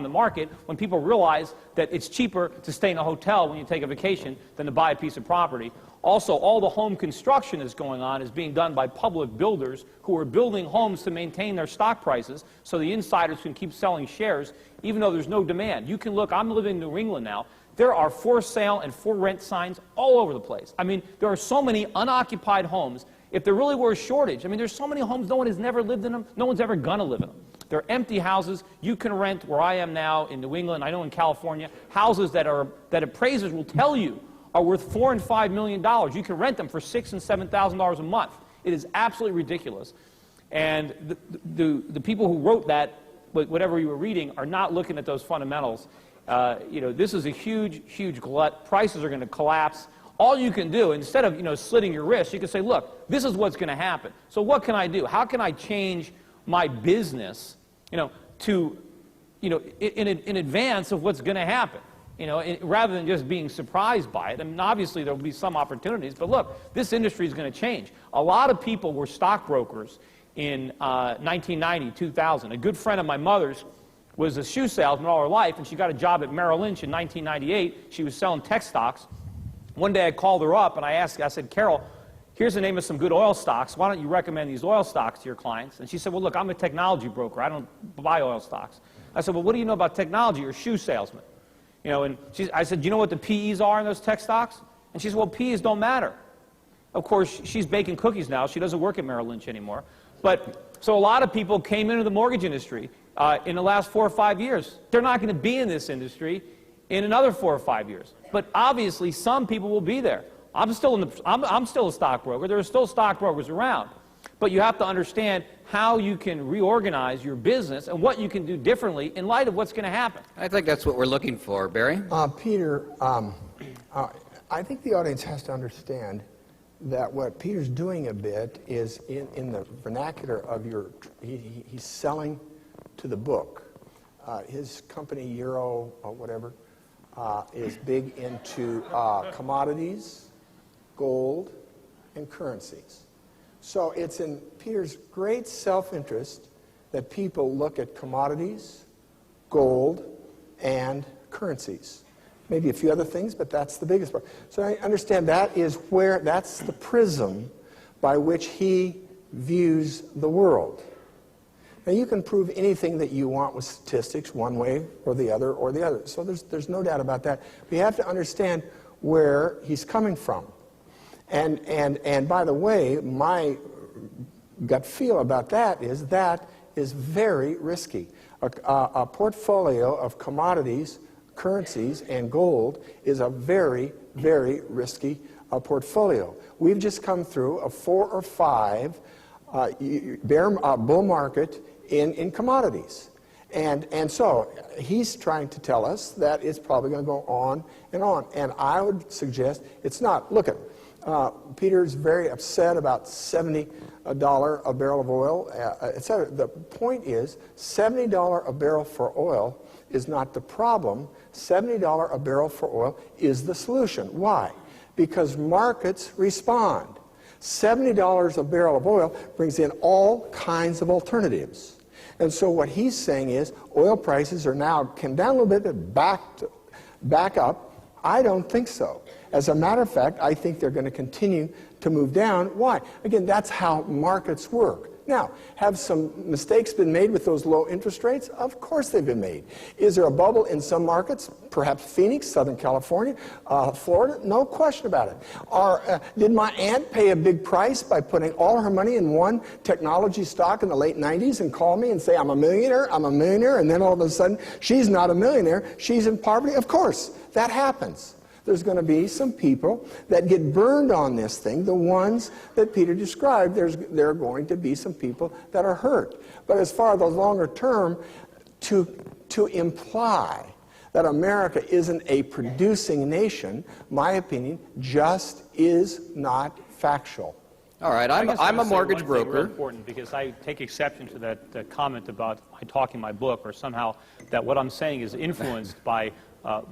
the market when people realize that it's cheaper to stay in a hotel when you take a vacation than to buy a piece of property. Also, all the home construction that's going on is being done by public builders who are building homes to maintain their stock prices so the insiders can keep selling shares even though there's no demand. You can look, I'm living in New England now. There are for sale and for rent signs all over the place. I mean, there are so many unoccupied homes. If there really were a shortage, I mean, there's so many homes, no one has never lived in them, no one's ever going to live in them. They're empty houses. You can rent, where I am now in New England, I know in California, houses that appraisers will tell you are worth $4 and $5 million. You can rent them for $6,000 and $7,000 a month. It is absolutely ridiculous. And the people who wrote that, whatever you were reading, are not looking at those fundamentals. This is a huge, huge glut. Prices are going to collapse. All you can do, instead of slitting your wrist, you can say, look, this is what's going to happen. So what can I do? How can I change my business, in advance of what's going to happen? Rather than just being surprised by it. I mean, obviously there will be some opportunities, but look, this industry is going to change. A lot of people were stockbrokers in 1990, 2000. A good friend of my mother's was a shoe salesman all her life, and she got a job at Merrill Lynch in 1998. She was selling tech stocks. One day I called her up and I said, Carol, here's the name of some good oil stocks. Why don't you recommend these oil stocks to your clients? And she said, well, look, I'm a technology broker. I don't buy oil stocks. I said, well, what do you know about technology? You're a shoe salesman. I said, do you know what the PEs are in those tech stocks? And she said, well, PEs don't matter. Of course, she's baking cookies now. She doesn't work at Merrill Lynch anymore. So a lot of people came into the mortgage industry in the last 4 or 5 years. They're not going to be in this industry in another 4 or 5 years. But obviously, some people will be there. I'm still a stockbroker. There are still stockbrokers around. But you have to understand how you can reorganize your business and what you can do differently in light of what's going to happen. I think that's what we're looking for, Barry. Peter, I think the audience has to understand that what Peter's doing a bit is in the vernacular of he's selling to the book. His company, Euro or whatever, is big into commodities, gold, and currencies. So it's in Peter's great self-interest that people look at commodities, gold, and currencies. Maybe a few other things, but that's the biggest part. So I understand that's the prism by which he views the world. Now you can prove anything that you want with statistics one way or the other or the other. So there's no doubt about that. We have to understand where he's coming from. And by the way, my gut feel about that is very risky. A portfolio of commodities, currencies, and gold is a very, very risky portfolio. We've just come through a 4 or 5 bull market in commodities. And so he's trying to tell us that it's probably going to go on and on. And I would suggest it's not. Look at Peter's very upset about $70 a barrel of oil, etc. The point is, $70 a barrel for oil is not the problem. $70 a barrel for oil is the solution. Why? Because markets respond. $70 a barrel of oil brings in all kinds of alternatives. And so what he's saying is oil prices are now came down a little bit, but back up. I don't think so. As a matter of fact, I think they're going to continue to move down. Why? Again, that's how markets work. Now, have some mistakes been made with those low interest rates? Of course they've been made. Is there a bubble in some markets? Perhaps Phoenix, Southern California, Florida? No question about it. Did my aunt pay a big price by putting all her money in one technology stock in the late 90s and call me and say, I'm a millionaire, and then all of a sudden, she's not a millionaire, she's in poverty? Of course, that happens. There's going to be some people that get burned on this thing, the ones that Peter described. There are going to be some people that are hurt. But as far as the longer term, to imply that America isn't a producing nation, my opinion, just is not factual. All right, I guess I'm a I'll say mortgage one thing real broker. important, because I take exception to that comment about my talking my book, or somehow that what I'm saying is influenced by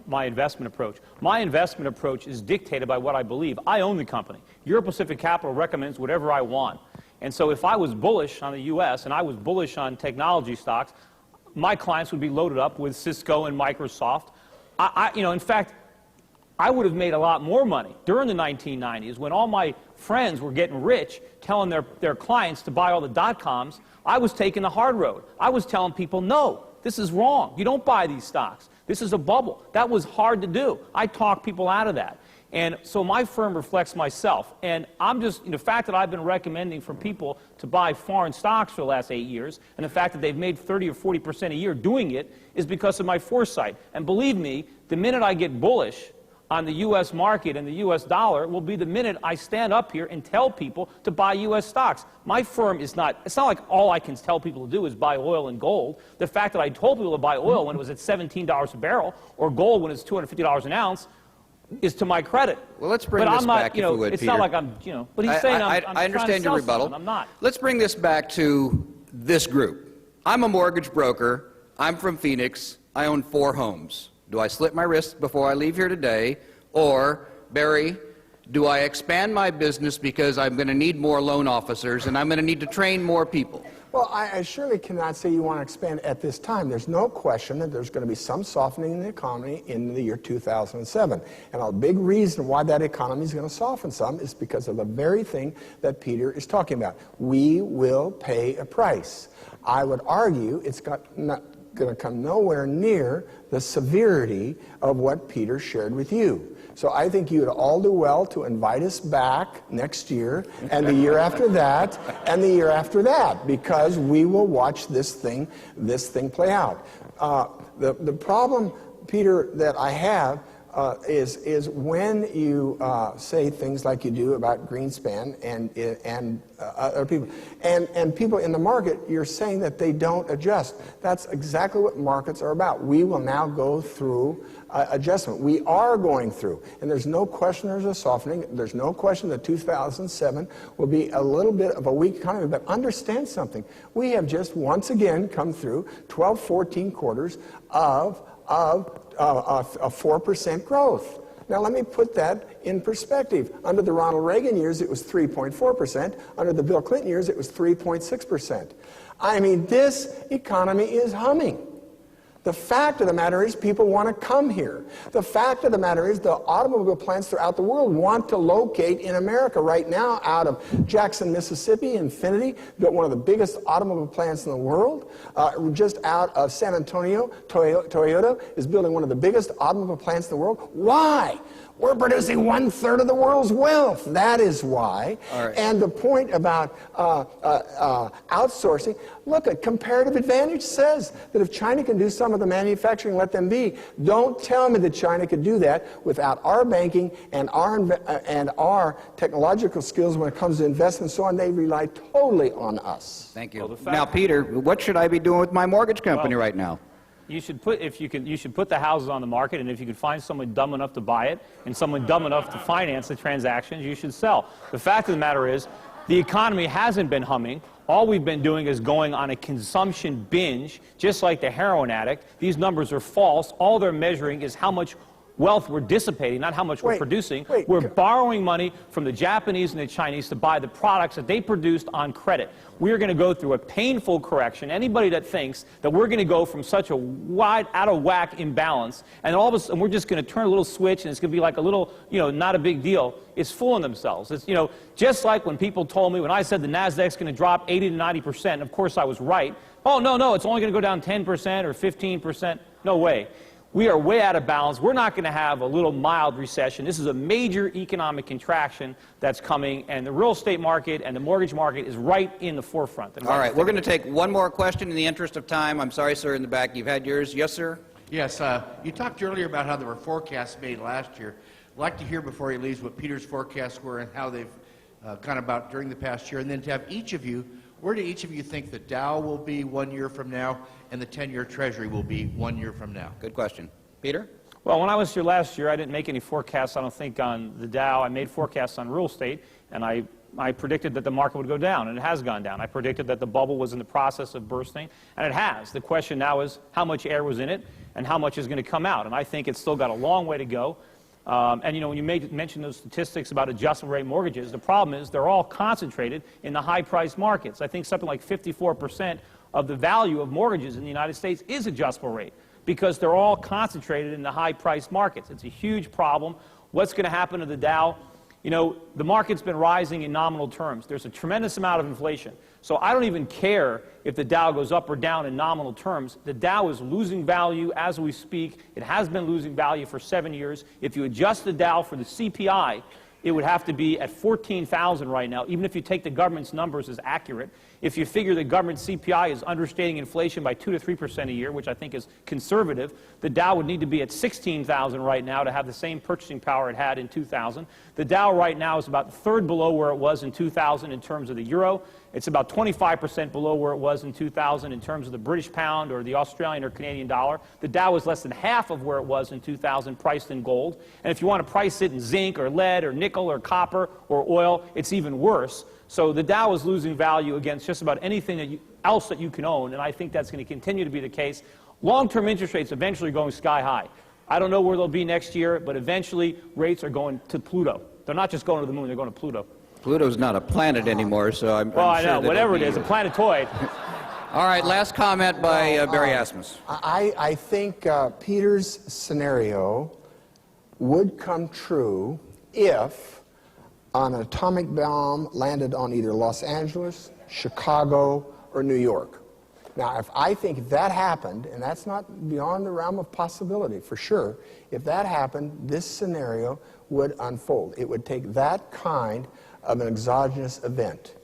my investment approach. My investment approach is dictated by what I believe. I own the company. Euro Pacific Capital recommends whatever I want. And so if I was bullish on the U.S. and I was bullish on technology stocks, my clients would be loaded up with Cisco and Microsoft. In fact, I would have made a lot more money during the 1990s when all my friends were getting rich, telling their clients to buy all the dot-coms. I was taking the hard road. I was telling people, no, this is wrong. You don't buy these stocks. This is a bubble. That was hard to do. I talked people out of that. And so my firm reflects myself. And I'm just, the fact that I've been recommending for people to buy foreign stocks for the last 8 years, and the fact that they've made 30 or 40% a year doing it, is because of my foresight. And believe me, the minute I get bullish on the U.S. market and the U.S. dollar will be the minute I stand up here and tell people to buy U.S. stocks. My firm is not, it's not like all I can tell people to do is buy oil and gold. The fact that I told people to buy oil when it was at $17 a barrel, or gold when it's $250 an ounce, is to my credit. Well, let's bring but this I'm not, back, if you would, it's Peter. not like I'm, but he's saying I'm I understand trying to your sell rebuttal. something. I'm not. Let's bring this back to this group. I'm a mortgage broker. I'm from Phoenix. I own 4 homes. Do I slit my wrists before I leave here today? Or, Barry, do I expand my business because I'm going to need more loan officers and I'm going to need to train more people? Well, I surely cannot say you want to expand at this time. There's no question that there's going to be some softening in the economy in the year 2007. And a big reason why that economy is going to soften some is because of the very thing that Peter is talking about. We will pay a price. I would argue it's not going to come nowhere near the severity of what Peter shared with you. So I think you would all do well to invite us back next year, and the year after that, and the year after that, because we will watch this thing play out. The problem, Peter, that I have is when you say things like you do about Greenspan and other people, and people in the market, you're saying that they don't adjust. That's exactly what markets are about. We will now go through adjustment. We are going through, and there's no question there's a softening. There's no question that 2007 will be a little bit of a weak economy, but understand something. We have just once again come through 12, 14 quarters of 4% growth. Now let me put that in perspective. Under the Ronald Reagan years, it was 3.4%. Under the Bill Clinton years, it was 3.6%. I mean, this economy is humming. The fact of the matter is people want to come here. The fact of the matter is the automobile plants throughout the world want to locate in America. Right now, out of Jackson, Mississippi, Infiniti built one of the biggest automobile plants in the world. Just out of San Antonio, Toyota is building one of the biggest automobile plants in the world. Why? We're producing 1/3 of the world's wealth. That is why. All right. And the point about outsourcing, look, a comparative advantage says that if China can do some of the manufacturing, let them be. Don't tell me that China could do that without our banking and our technological skills when it comes to investment and so on. They rely totally on us. Thank you. Well, the fact- Now, Peter, what should I be doing with my mortgage company right now? You should put, you should put the houses on the market, and if you can find someone dumb enough to buy it and someone dumb enough to finance the transactions, you should sell. The fact of the matter is, the economy hasn't been humming. All we've been doing is going on a consumption binge, just like the heroin addict. These numbers are false. All they're measuring is how much wealth we're dissipating, not how much we're producing. We're borrowing money from the Japanese and the Chinese to buy the products that they produced on credit. We're going to go through a painful correction. Anybody that thinks that we're going to go from such a wide, out-of-whack imbalance, and all of a sudden we're just going to turn a little switch and it's going to be like a little, not a big deal, is fooling themselves. It's, just like when people told me, when I said the NASDAQ's going to drop 80 to 90%, and of course I was right. Oh, no, it's only going to go down 10% or 15%. No way. We are way out of balance. We're not going to have a little mild recession. This is a major economic contraction that's coming, and the real estate market and the mortgage market is right in the forefront. All right, we're going to take one more question in the interest of time. I'm sorry, sir, in the back. You've had yours. Yes, sir? Yes, you talked earlier about how there were forecasts made last year. I'd like to hear before he leaves what Peter's forecasts were and how they've gone about during the past year, and then to have each of you, where do each of you think the Dow will be 1 year from now and the 10-year Treasury will be 1 year from now? Good question. Peter? Well, when I was here last year, I didn't make any forecasts, I don't think, on the Dow. I made forecasts on real estate, and I I predicted that the market would go down, and it has gone down. I predicted that the bubble was in the process of bursting, and it has. The question now is how much air was in it and how much is going to come out. And I think it's still got a long way to go. And you know, when you mention those statistics about adjustable rate mortgages, the problem is they're all concentrated in the high-priced markets. I think something like 54% of the value of mortgages in the United States is adjustable rate because they're all concentrated in the high-priced markets. It's a huge problem. What's going to happen to the Dow? You know, the market's been rising in nominal terms. There's a tremendous amount of inflation. So I don't even care if the Dow goes up or down in nominal terms. The Dow is losing value as we speak. It has been losing value for 7 years. If you adjust the Dow for the CPI, it would have to be at 14,000 right now, even if you take the government's numbers as accurate. If you figure the government CPI is understating inflation by 2 to 3% a year, which I think is conservative, the Dow would need to be at 16,000 right now to have the same purchasing power it had in 2000. The Dow right now is about a third below where it was in 2000 in terms of the euro. It's about 25% below where it was in 2000 in terms of the British pound or the Australian or Canadian dollar. The Dow is less than half of where it was in 2000 priced in gold. And if you want to price it in zinc or lead or nickel or copper or oil, it's even worse. So the Dow is losing value against just about anything else that you can own, and I think that's going to continue to be the case. Long-term interest rates eventually are going sky high. I don't know where they'll be next year, but eventually rates are going to Pluto. They're not just going to the moon, they're going to Pluto. Pluto's not a planet anymore, so I'm Well, I sure know, that whatever it it'll is, a be- planetoid. All right, last comment by Barry Asmus. I think Peter's scenario would come true if an atomic bomb landed on either Los Angeles, Chicago, or New York. Now, if I think that happened, and that's not beyond the realm of possibility, for sure, if that happened, this scenario would unfold. It would take that kind of an exogenous event.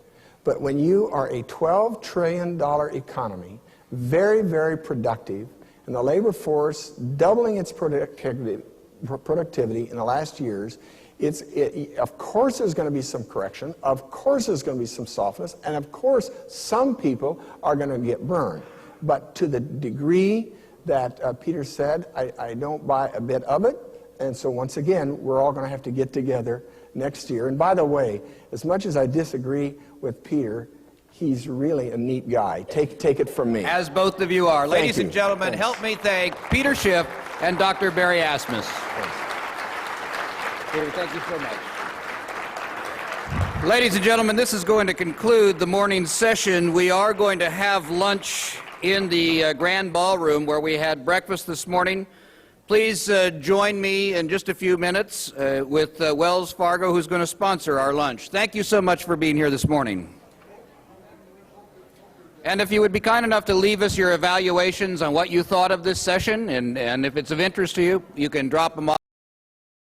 But when you are a $12 trillion economy, very, very productive, and the labor force doubling its productivity in the last years, of course there's going to be some correction, of course there's going to be some softness, and of course some people are going to get burned. But to the degree that Peter said, I don't buy a bit of it, and so once again, we're all going to have to get together next year. And by the way, as much as I disagree with Peter, he's really a neat guy. Take it from me. As both of you are. Ladies you. and gentlemen, Thanks. help me thank Peter Schiff and Dr. Barry Asmus. Peter, thank you so much. Ladies and gentlemen, this is going to conclude the morning session. We are going to have lunch in the Grand Ballroom where we had breakfast this morning. Please join me in just a few minutes with Wells Fargo, who's going to sponsor our lunch. Thank you so much for being here this morning. And if you would be kind enough to leave us your evaluations on what you thought of this session, and if it's of interest to you, you can drop them off.